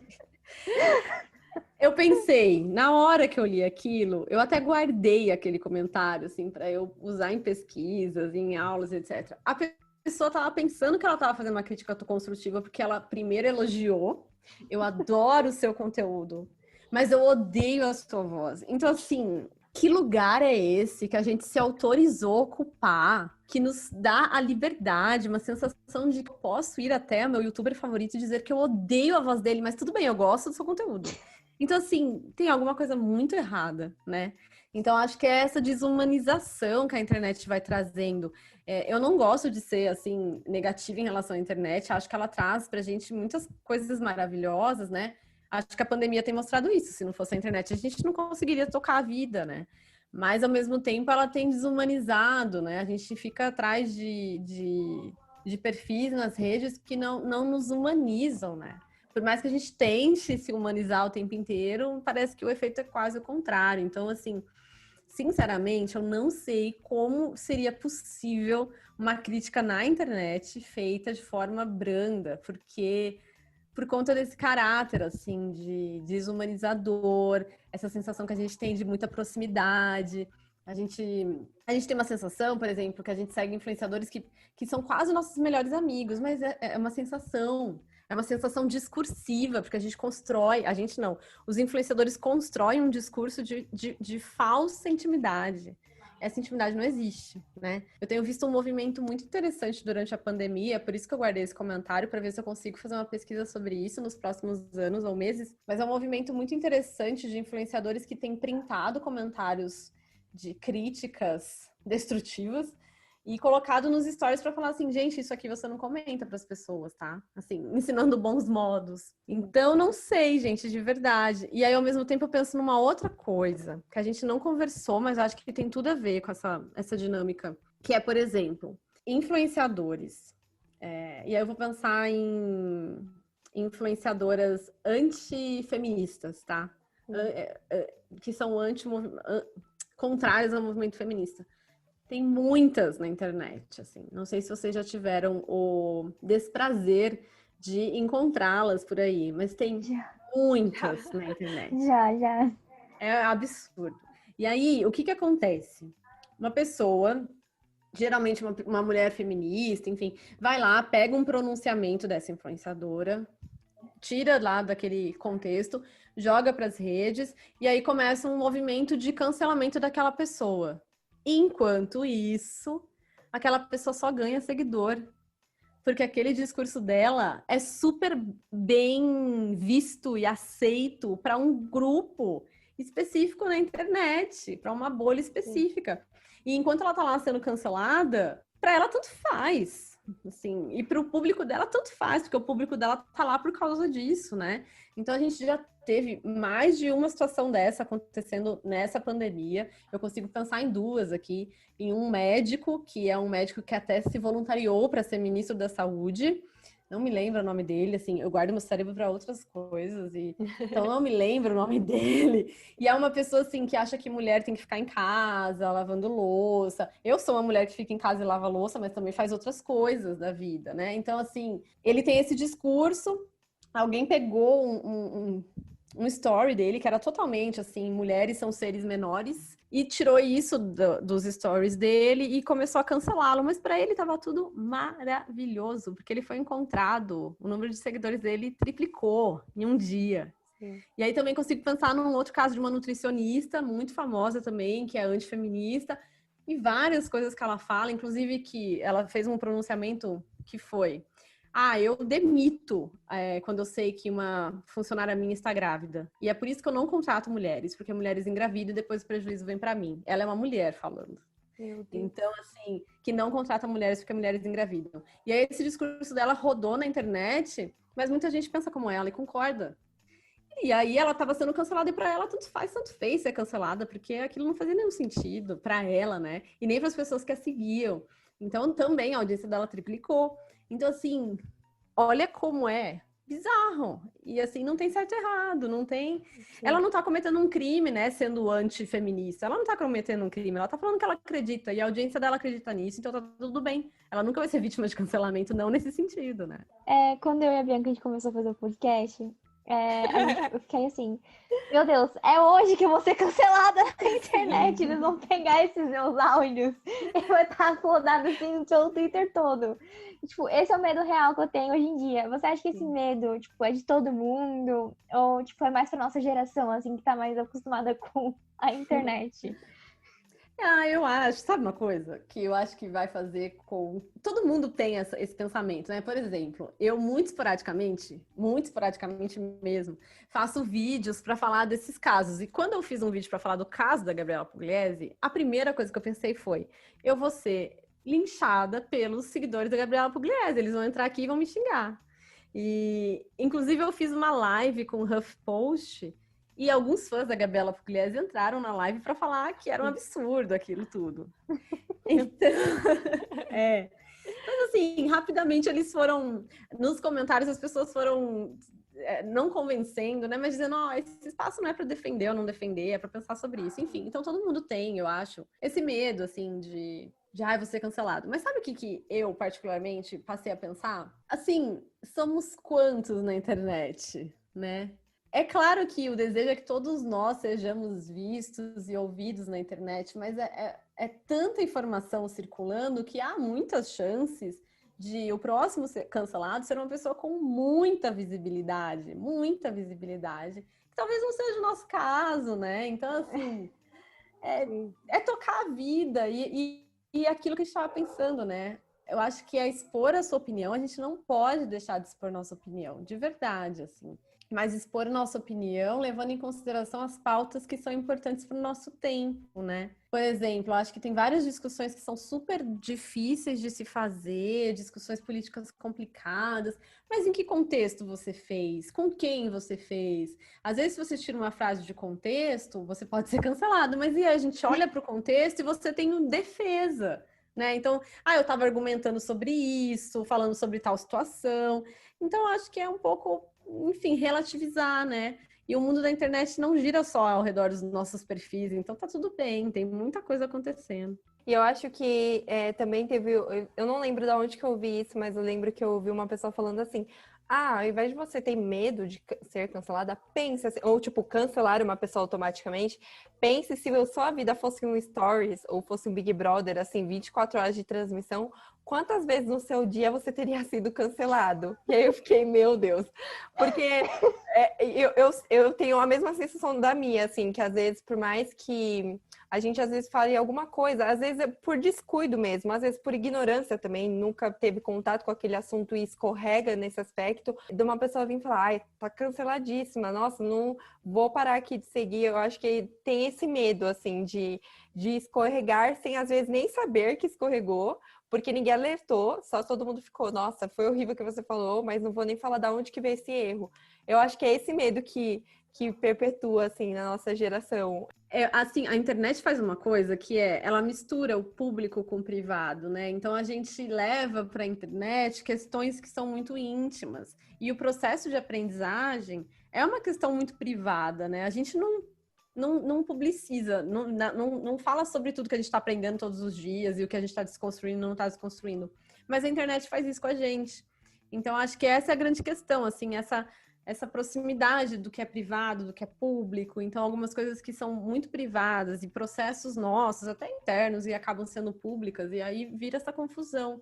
Eu pensei, na hora que eu li aquilo, eu até guardei aquele comentário, assim, para eu usar em pesquisas, em aulas, etc. A pessoa estava pensando que ela estava fazendo uma crítica construtiva porque ela primeiro elogiou: eu adoro o seu conteúdo, mas eu odeio a sua voz. Então, assim, que lugar é esse que a gente se autorizou a ocupar, que nos dá a liberdade, uma sensação de que eu posso ir até meu youtuber favorito e dizer que eu odeio a voz dele, mas tudo bem, eu gosto do seu conteúdo. Então, assim, tem alguma coisa muito errada, né? Então, acho que é essa desumanização que a internet vai trazendo. Eu não gosto de ser, assim, negativa em relação à internet. Acho que ela traz pra gente muitas coisas maravilhosas, né? Acho que a pandemia tem mostrado isso. Se não fosse a internet, a gente não conseguiria tocar a vida, né? Mas, ao mesmo tempo, ela tem desumanizado, né? A gente fica atrás de perfis nas redes que não nos humanizam, né? Por mais que a gente tente se humanizar o tempo inteiro, parece que o efeito é quase o contrário. Então, assim, sinceramente, eu não sei como seria possível uma crítica na internet feita de forma branda, porque por conta desse caráter, assim, de desumanizador, essa sensação que a gente tem de muita proximidade. A gente tem uma sensação, por exemplo, que a gente segue influenciadores que são quase nossos melhores amigos, mas é uma sensação. É uma sensação discursiva, porque a gente constrói, a gente não, os influenciadores constroem um discurso de falsa intimidade. Essa intimidade não existe, né? Eu tenho visto um movimento muito interessante durante a pandemia, por isso que eu guardei esse comentário, para ver se eu consigo fazer uma pesquisa sobre isso nos próximos anos ou meses. Mas é um movimento muito interessante de influenciadores que têm printado comentários de críticas destrutivas e colocado nos stories para falar assim, gente, isso aqui você não comenta para as pessoas, tá? Assim, ensinando bons modos. Então, não sei, gente, de verdade. E aí, ao mesmo tempo, eu penso numa outra coisa, que a gente não conversou, mas acho que tem tudo a ver com essa dinâmica, que é, por exemplo, influenciadores. E aí eu vou pensar em influenciadoras antifeministas, tá? Que são contrárias ao movimento feminista. Tem muitas na internet, assim. Não sei se vocês já tiveram o desprazer de encontrá-las por aí, mas tem muitas na internet. Já. É absurdo. E aí, o que acontece? Uma pessoa, geralmente uma mulher feminista, enfim, vai lá, pega um pronunciamento dessa influenciadora, tira lá daquele contexto, joga para as redes, e aí começa um movimento de cancelamento daquela pessoa. Enquanto isso, aquela pessoa só ganha seguidor. Porque aquele discurso dela é super bem visto e aceito para um grupo específico na internet, para uma bolha específica. E enquanto ela tá lá sendo cancelada, para ela tanto faz. Assim, e para o público dela tanto faz, porque o público dela tá lá por causa disso, né? Então a gente já teve mais de uma situação dessa acontecendo nessa pandemia. Eu consigo pensar em duas aqui, em um médico, que é um médico que até se voluntariou para ser ministro da Saúde. Não me lembro o nome dele, assim, eu guardo meu cérebro para outras coisas, então não me lembro o nome dele. E é uma pessoa, assim, que acha que mulher tem que ficar em casa, lavando louça. Eu sou uma mulher que fica em casa e lava louça, mas também faz outras coisas da vida, né? Então, assim, ele tem esse discurso, alguém pegou um story dele, que era totalmente, assim, mulheres são seres menores, e tirou isso dos stories dele e começou a cancelá-lo. Mas para ele tava tudo maravilhoso, porque ele foi encontrado, o número de seguidores dele triplicou em um dia. Sim. E aí também consigo pensar num outro caso de uma nutricionista muito famosa também, que é antifeminista, e várias coisas que ela fala, inclusive que ela fez um pronunciamento que foi: eu demito quando eu sei que uma funcionária minha está grávida. E é por isso que eu não contrato mulheres, porque mulheres engravidam e depois o prejuízo vem para mim. Ela é uma mulher falando. Então, assim, que não contrata mulheres porque mulheres engravidam. E aí esse discurso dela rodou na internet, mas muita gente pensa como ela e concorda. E aí ela estava sendo cancelada e para ela tanto faz, tanto fez ser cancelada, porque aquilo não fazia nenhum sentido para ela, né? E nem para as pessoas que a seguiam. Então, também a audiência dela triplicou. Então, assim, olha como é bizarro. E, assim, não tem certo e errado, não tem... Sim. Ela não tá cometendo um crime, né, sendo antifeminista. Ela não tá cometendo um crime, ela tá falando que ela acredita, e a audiência dela acredita nisso, então tá tudo bem. Ela nunca vai ser vítima de cancelamento, não nesse sentido, né? Quando eu e a Bianca, a gente começou a fazer o podcast, eu fiquei assim, meu Deus, é hoje que eu vou ser cancelada na internet, eles vão pegar esses meus áudios e vai estar rodado assim pelo Twitter todo. E, tipo, esse é o medo real que eu tenho hoje em dia. Você acha que esse medo, tipo, é de todo mundo? Ou, tipo, é mais pra nossa geração, assim, que tá mais acostumada com a internet? Eu acho, sabe uma coisa que eu acho que vai fazer com. Todo mundo tem esse pensamento, né? Por exemplo, eu muito esporadicamente mesmo, faço vídeos para falar desses casos. E quando eu fiz um vídeo para falar do caso da Gabriela Pugliese, a primeira coisa que eu pensei foi: eu vou ser linchada pelos seguidores da Gabriela Pugliese, eles vão entrar aqui e vão me xingar. E, inclusive, eu fiz uma live com o HuffPost. E alguns fãs da Gabriela Pugliese entraram na live para falar que era um absurdo aquilo tudo. Então, Mas assim, rapidamente eles foram, nos comentários as pessoas foram não convencendo, né, mas dizendo, esse espaço não é para defender ou não defender, é para pensar sobre isso. Enfim, então todo mundo tem, eu acho, esse medo, assim, de vou ser cancelado. Mas sabe o que eu, particularmente, passei a pensar? Assim, somos quantos na internet, né? É claro que o desejo é que todos nós sejamos vistos e ouvidos na internet, mas é tanta informação circulando que há muitas chances de o próximo ser cancelado ser uma pessoa com muita visibilidade, que talvez não seja o nosso caso, né? Então, assim, é tocar a vida e aquilo que a gente estava pensando, né? Eu acho que é expor a sua opinião, a gente não pode deixar de expor nossa opinião, de verdade, assim. Mas expor nossa opinião, levando em consideração as pautas que são importantes para o nosso tempo, né? Por exemplo, eu acho que tem várias discussões que são super difíceis de se fazer, discussões políticas complicadas, mas em que contexto você fez? Com quem você fez? Às vezes, se você tira uma frase de contexto, você pode ser cancelado, mas e aí a gente olha para o contexto e você tem defesa, né? Então, eu estava argumentando sobre isso, falando sobre tal situação. Então, eu acho que é um pouco, enfim, relativizar, né? E o mundo da internet não gira só ao redor dos nossos perfis, então tá tudo bem, tem muita coisa acontecendo. E eu acho que também teve. Eu não lembro de onde que eu ouvi isso, mas eu lembro que eu ouvi uma pessoa falando assim: ao invés de você ter medo de ser cancelada, pense assim, ou tipo, cancelar uma pessoa automaticamente, pense se a sua vida fosse um Stories ou fosse um Big Brother, assim, 24 horas de transmissão, quantas vezes no seu dia você teria sido cancelado? E aí eu fiquei, meu Deus. Porque eu tenho a mesma sensação da minha, assim, que às vezes, por mais que a gente às vezes fala em alguma coisa, às vezes é por descuido mesmo, às vezes por ignorância também, nunca teve contato com aquele assunto e escorrega nesse aspecto, de uma pessoa vir falar, ai, tá canceladíssima, nossa, não vou parar aqui de seguir. Eu acho que tem esse medo, assim, de escorregar sem às vezes nem saber que escorregou, porque ninguém alertou, só todo mundo ficou, nossa, foi horrível o que você falou, mas não vou nem falar de onde que veio esse erro. Eu acho que é esse medo que perpetua, assim, na nossa geração. Assim, a internet faz uma coisa que ela mistura o público com o privado, né? Então a gente leva para a internet questões que são muito íntimas. E o processo de aprendizagem é uma questão muito privada, né? A gente não publiciza, não fala sobre tudo que a gente está aprendendo todos os dias e o que a gente está desconstruindo e não está desconstruindo. Mas a internet faz isso com a gente. Então acho que essa é a grande questão, assim, essa proximidade do que é privado, do que é público. Então, algumas coisas que são muito privadas e processos nossos, até internos, e acabam sendo públicas, e aí vira essa confusão.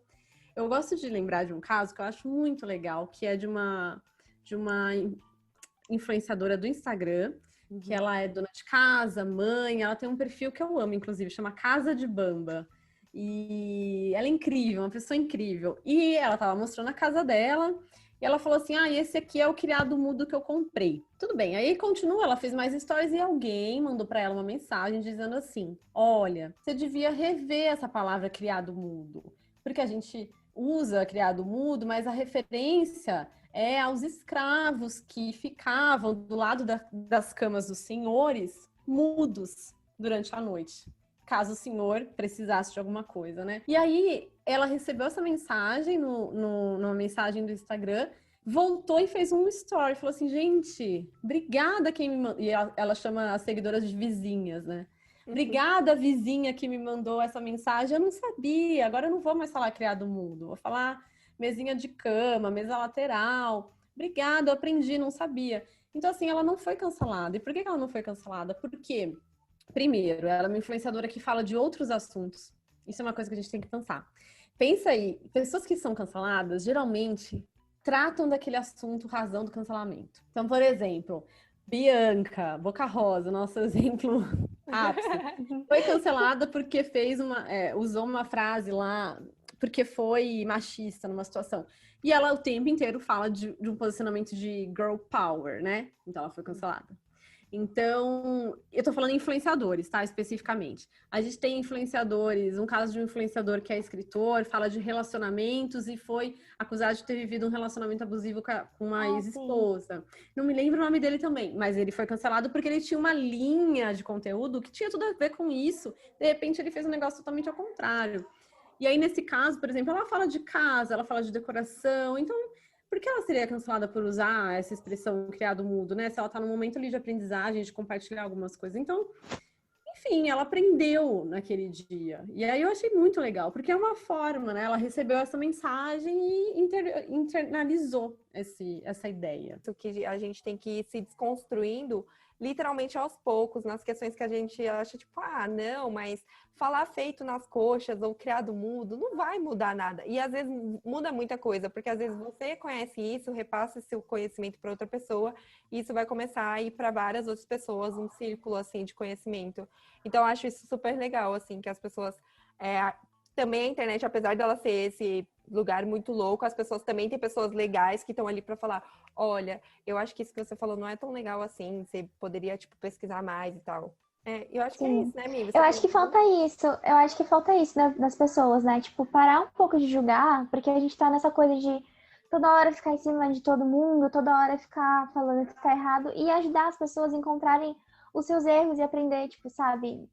Eu gosto de lembrar de um caso que eu acho muito legal, que é de uma influenciadora do Instagram, que ela é dona de casa, mãe, ela tem um perfil que eu amo, inclusive, chama Casa de Bamba. E ela é incrível, uma pessoa incrível. E ela tava mostrando a casa dela, e ela falou assim, esse aqui é o criado mudo que eu comprei. Tudo bem, aí continua, ela fez mais stories e alguém mandou para ela uma mensagem dizendo assim, olha, você devia rever essa palavra criado mudo, porque a gente usa criado mudo, mas a referência é aos escravos que ficavam do lado das camas dos senhores, mudos durante a noite, caso o senhor precisasse de alguma coisa, né? E aí, ela recebeu essa mensagem numa mensagem do Instagram, voltou e fez um story, falou assim, gente, obrigada quem me mandou, e ela chama as seguidoras de vizinhas, né? Obrigada, vizinha, que me mandou essa mensagem, eu não sabia, agora eu não vou mais falar criado mudo, vou falar mesinha de cama, mesa lateral, obrigada, eu aprendi, não sabia. Então, assim, ela não foi cancelada. E por que ela não foi cancelada? Porque, primeiro, ela é uma influenciadora que fala de outros assuntos. Isso é uma coisa que a gente tem que pensar. Pensa aí, pessoas que são canceladas, geralmente, tratam daquele assunto razão do cancelamento. Então, por exemplo, Bianca, Boca Rosa, nosso exemplo ápice. Foi cancelada porque usou uma frase lá, porque foi machista numa situação. E ela o tempo inteiro fala de um posicionamento de girl power, né? Então ela foi cancelada. Então, eu tô falando influenciadores, tá? Especificamente. A gente tem influenciadores, um caso de um influenciador que é escritor, fala de relacionamentos e foi acusado de ter vivido um relacionamento abusivo com uma ex-esposa. Não me lembro o nome dele também, mas ele foi cancelado porque ele tinha uma linha de conteúdo que tinha tudo a ver com isso. De repente, ele fez um negócio totalmente ao contrário. E aí, nesse caso, por exemplo, ela fala de casa, ela fala de decoração, então... Por que ela seria cancelada por usar essa expressão criado mudo, né? Se ela tá num momento ali de aprendizagem, de compartilhar algumas coisas. Então, enfim, ela aprendeu naquele dia. E aí eu achei muito legal, porque é uma forma, né? Ela recebeu essa mensagem e internalizou essa ideia. Isso que a gente tem que ir se desconstruindo literalmente aos poucos, nas questões que a gente acha, tipo, não, mas falar feito nas coxas ou criado mudo não vai mudar nada. E às vezes muda muita coisa, porque às vezes você conhece isso, repassa seu conhecimento para outra pessoa, e isso vai começar a ir para várias outras pessoas, um círculo, assim, de conhecimento. Então, eu acho isso super legal, assim, que as pessoas... também a internet, apesar dela ser esse lugar muito louco, as pessoas também têm pessoas legais que estão ali para falar, olha, eu acho que isso que você falou não é tão legal assim, você poderia, tipo, pesquisar mais e tal. Eu acho que é isso, né, Mi? Eu acho que falta isso. Eu acho que falta isso das pessoas, né? Tipo, parar um pouco de julgar, porque a gente tá nessa coisa de toda hora ficar em cima de todo mundo, toda hora ficar falando que tá errado, e ajudar as pessoas a encontrarem os seus erros e aprender, tipo, sabe?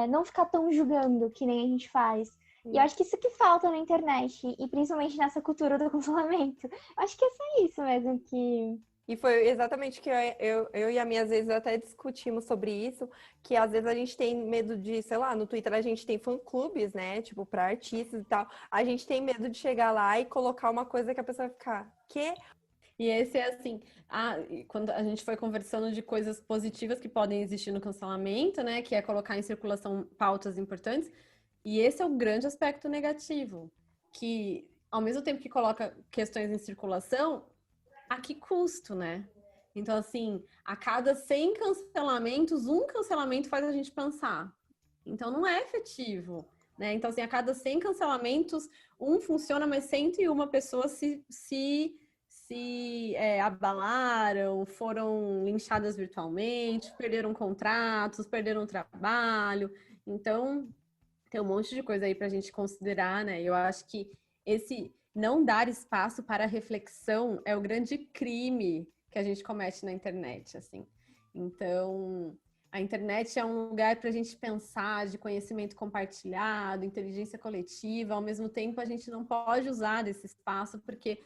Não ficar tão julgando que nem a gente faz. E eu acho que isso que falta na internet, e principalmente nessa cultura do cancelamento. Eu acho que é só isso mesmo que... E foi exatamente que eu e a minha, às vezes, até discutimos sobre isso, que às vezes a gente tem medo de, sei lá, no Twitter a gente tem fã-clubes, né, tipo, para artistas e tal. A gente tem medo de chegar lá e colocar uma coisa que a pessoa vai ficar, quê? E esse é assim, quando a gente foi conversando de coisas positivas que podem existir no cancelamento, né, que é colocar em circulação pautas importantes, e esse é o grande aspecto negativo, que ao mesmo tempo que coloca questões em circulação, a que custo, né? Então, assim, a cada 100 cancelamentos, um cancelamento faz a gente pensar. Então, não é efetivo, né? Então, assim, a cada 100 cancelamentos, um funciona, mas 101 pessoas se abalaram, foram linchadas virtualmente, perderam contratos, perderam trabalho. Então, tem um monte de coisa aí para a gente considerar, né? Eu acho que esse não dar espaço para reflexão é o grande crime que a gente comete na internet, assim. Então, a internet é um lugar para a gente pensar de conhecimento compartilhado, inteligência coletiva. Ao mesmo tempo, a gente não pode usar desse espaço porque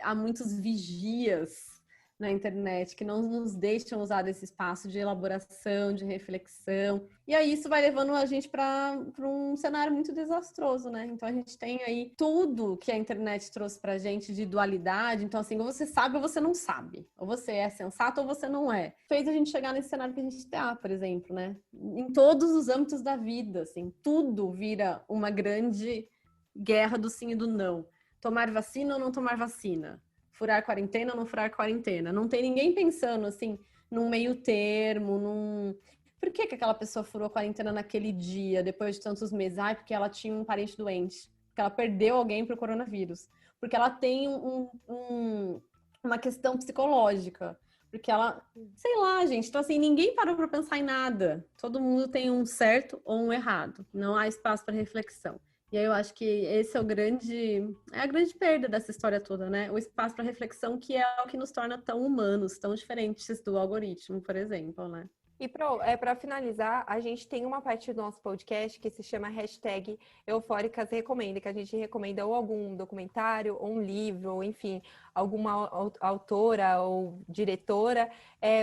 há muitos vigias na internet que não nos deixam usar desse espaço de elaboração, de reflexão. E aí isso vai levando a gente para um cenário muito desastroso, né? Então a gente tem aí tudo que a internet trouxe pra gente de dualidade. Então assim, ou você sabe ou você não sabe. Ou você é sensato ou você não é. Fez a gente chegar nesse cenário que a gente tá, por exemplo, né? Em todos os âmbitos da vida, assim, tudo vira uma grande guerra do sim e do não. Tomar vacina ou não tomar vacina? Furar quarentena ou não furar quarentena? Não tem ninguém pensando, assim, num meio termo, Por que aquela pessoa furou a quarentena naquele dia, depois de tantos meses? Porque ela tinha um parente doente. Porque ela perdeu alguém pro coronavírus. Porque ela tem uma questão psicológica. Porque ela... Sei lá, gente. Então, assim, ninguém parou pra pensar em nada. Todo mundo tem um certo ou um errado. Não há espaço para reflexão. E aí eu acho que esse é a grande perda dessa história toda, né? O espaço para reflexão, que é o que nos torna tão humanos, tão diferentes do algoritmo, por exemplo, né? E para finalizar, a gente tem uma parte do nosso podcast que se chama hashtag Eufóricas Recomenda, que a gente recomenda ou algum documentário, ou um livro, ou enfim, alguma autora ou diretora.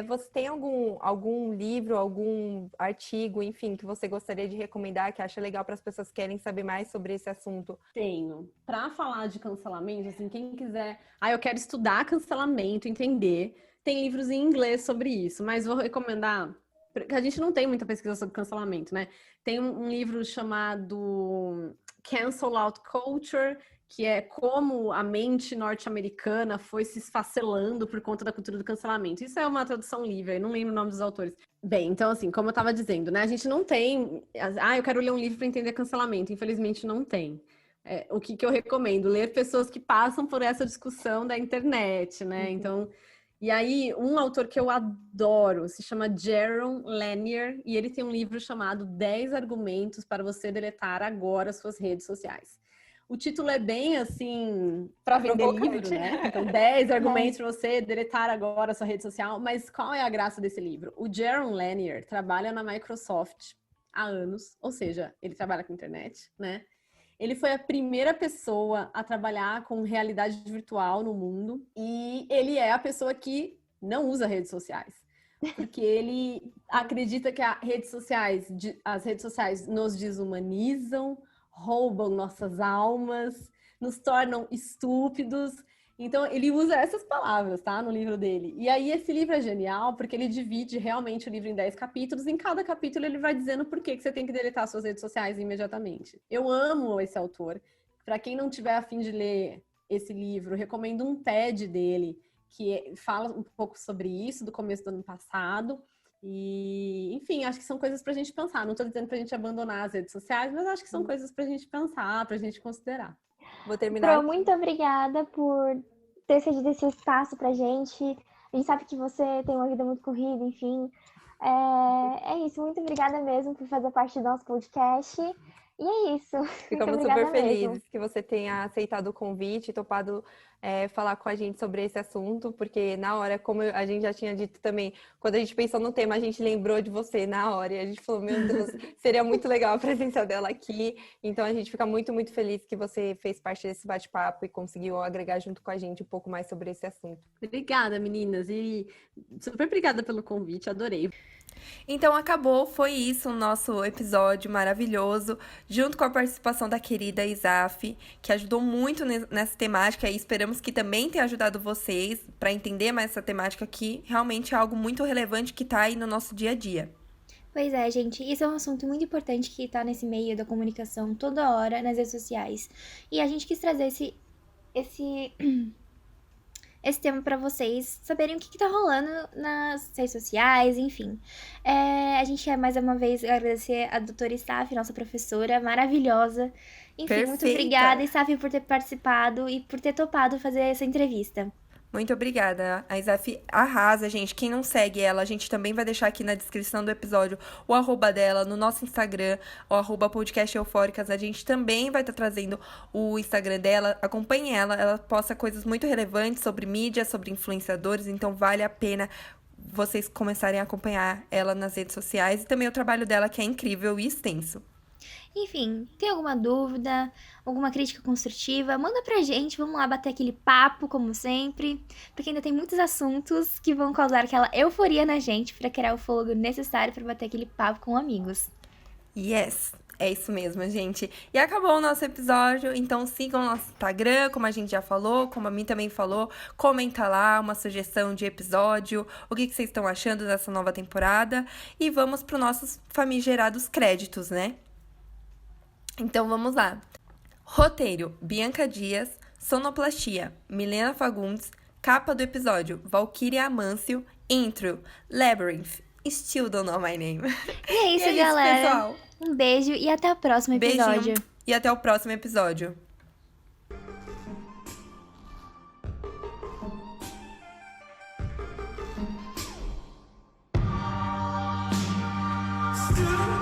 Você tem algum livro, algum artigo, enfim, que você gostaria de recomendar, que acha legal para as pessoas que querem saber mais sobre esse assunto? Tenho. Para falar de cancelamento, assim, quem quiser... eu quero estudar cancelamento, entender. Tem livros em inglês sobre isso, mas vou recomendar... A gente não tem muita pesquisa sobre cancelamento, né? Tem um livro chamado Cancel Out Culture, que é como a mente norte-americana foi se esfacelando por conta da cultura do cancelamento. Isso é uma tradução livre, eu não lembro o nome dos autores. Bem, então assim, como eu estava dizendo, né, a gente não tem... eu quero ler um livro para entender cancelamento. Infelizmente não tem. O que eu recomendo? Ler pessoas que passam por essa discussão da internet, né? Então... E aí, um autor que eu adoro se chama Jaron Lanier, e ele tem um livro chamado 10 argumentos para você deletar agora suas redes sociais. O título é bem assim, para vender livro, né? Então, 10 argumentos para você deletar agora a sua rede social. Mas qual é a graça desse livro? O Jaron Lanier trabalha na Microsoft há anos, ou seja, ele trabalha com internet, né? Ele foi a primeira pessoa a trabalhar com realidade virtual no mundo e ele é a pessoa que não usa redes sociais. Porque ele acredita que as redes sociais nos desumanizam, roubam nossas almas, nos tornam estúpidos. Então, ele usa essas palavras, tá? No livro dele. E aí, esse livro é genial, porque ele divide realmente o livro em 10 capítulos. Em cada capítulo, ele vai dizendo por que você tem que deletar suas redes sociais imediatamente. Eu amo esse autor. Para quem não tiver a fim de ler esse livro, recomendo um TED dele, que fala um pouco sobre isso, do começo do ano passado. E, enfim, acho que são coisas pra gente pensar. Não tô dizendo pra gente abandonar as redes sociais, mas acho que são coisas pra gente pensar, pra gente considerar. Vou terminar. Pro, muito obrigada por ter cedido esse espaço pra gente. A gente sabe que você tem uma vida muito corrida, enfim. É isso, muito obrigada mesmo por fazer parte do nosso podcast. E é isso. Ficamos super felizes que você tenha aceitado o convite e topado falar com a gente sobre esse assunto, porque na hora, como a gente já tinha dito também, quando a gente pensou no tema, a gente lembrou de você na hora e a gente falou, meu Deus, seria muito legal a presença dela aqui. Então a gente fica muito, muito feliz que você fez parte desse bate-papo e conseguiu agregar junto com a gente um pouco mais sobre esse assunto. Obrigada, meninas, e super obrigada pelo convite, adorei. Então acabou, foi isso o nosso episódio maravilhoso, junto com a participação da querida Isaf, que ajudou muito nessa temática e esperamos que também tenha ajudado vocês para entender mais essa temática que realmente é algo muito relevante que tá aí no nosso dia a dia. Pois é, gente, isso é um assunto muito importante que tá nesse meio da comunicação toda hora nas redes sociais. E a gente quis trazer esse tema pra vocês saberem o que tá rolando nas redes sociais, enfim. A gente quer mais uma vez agradecer a doutora Isaf, nossa professora maravilhosa. Enfim, Perfeita. Muito obrigada, Isaf, por ter participado e por ter topado fazer essa entrevista. Muito obrigada. A Isaf arrasa, gente. Quem não segue ela, a gente também vai deixar aqui na descrição do episódio o arroba dela, no nosso Instagram, o arroba podcast eufóricas. A gente também vai estar trazendo o Instagram dela. Acompanhe ela, ela posta coisas muito relevantes sobre mídia, sobre influenciadores, então vale a pena vocês começarem a acompanhar ela nas redes sociais e também o trabalho dela, que é incrível e extenso. Enfim, tem alguma dúvida, alguma crítica construtiva, manda pra gente, vamos lá bater aquele papo, como sempre, porque ainda tem muitos assuntos que vão causar aquela euforia na gente pra criar o fôlego necessário pra bater aquele papo com amigos. Yes! É isso mesmo, gente. E acabou o nosso episódio, então sigam o nosso Instagram, como a gente já falou, como a mim também falou. Comenta lá uma sugestão de episódio, o que vocês estão achando dessa nova temporada. E vamos para os nossos famigerados créditos, né? Então vamos lá. Roteiro: Bianca Dias. Sonoplastia: Milena Fagundes. Capa do episódio: Valkyria Amâncio. Intro: Labyrinth. Still don't know my name. E é isso, galera. Pessoal. Um beijo e até o próximo episódio. Beijinho e até o próximo episódio. Still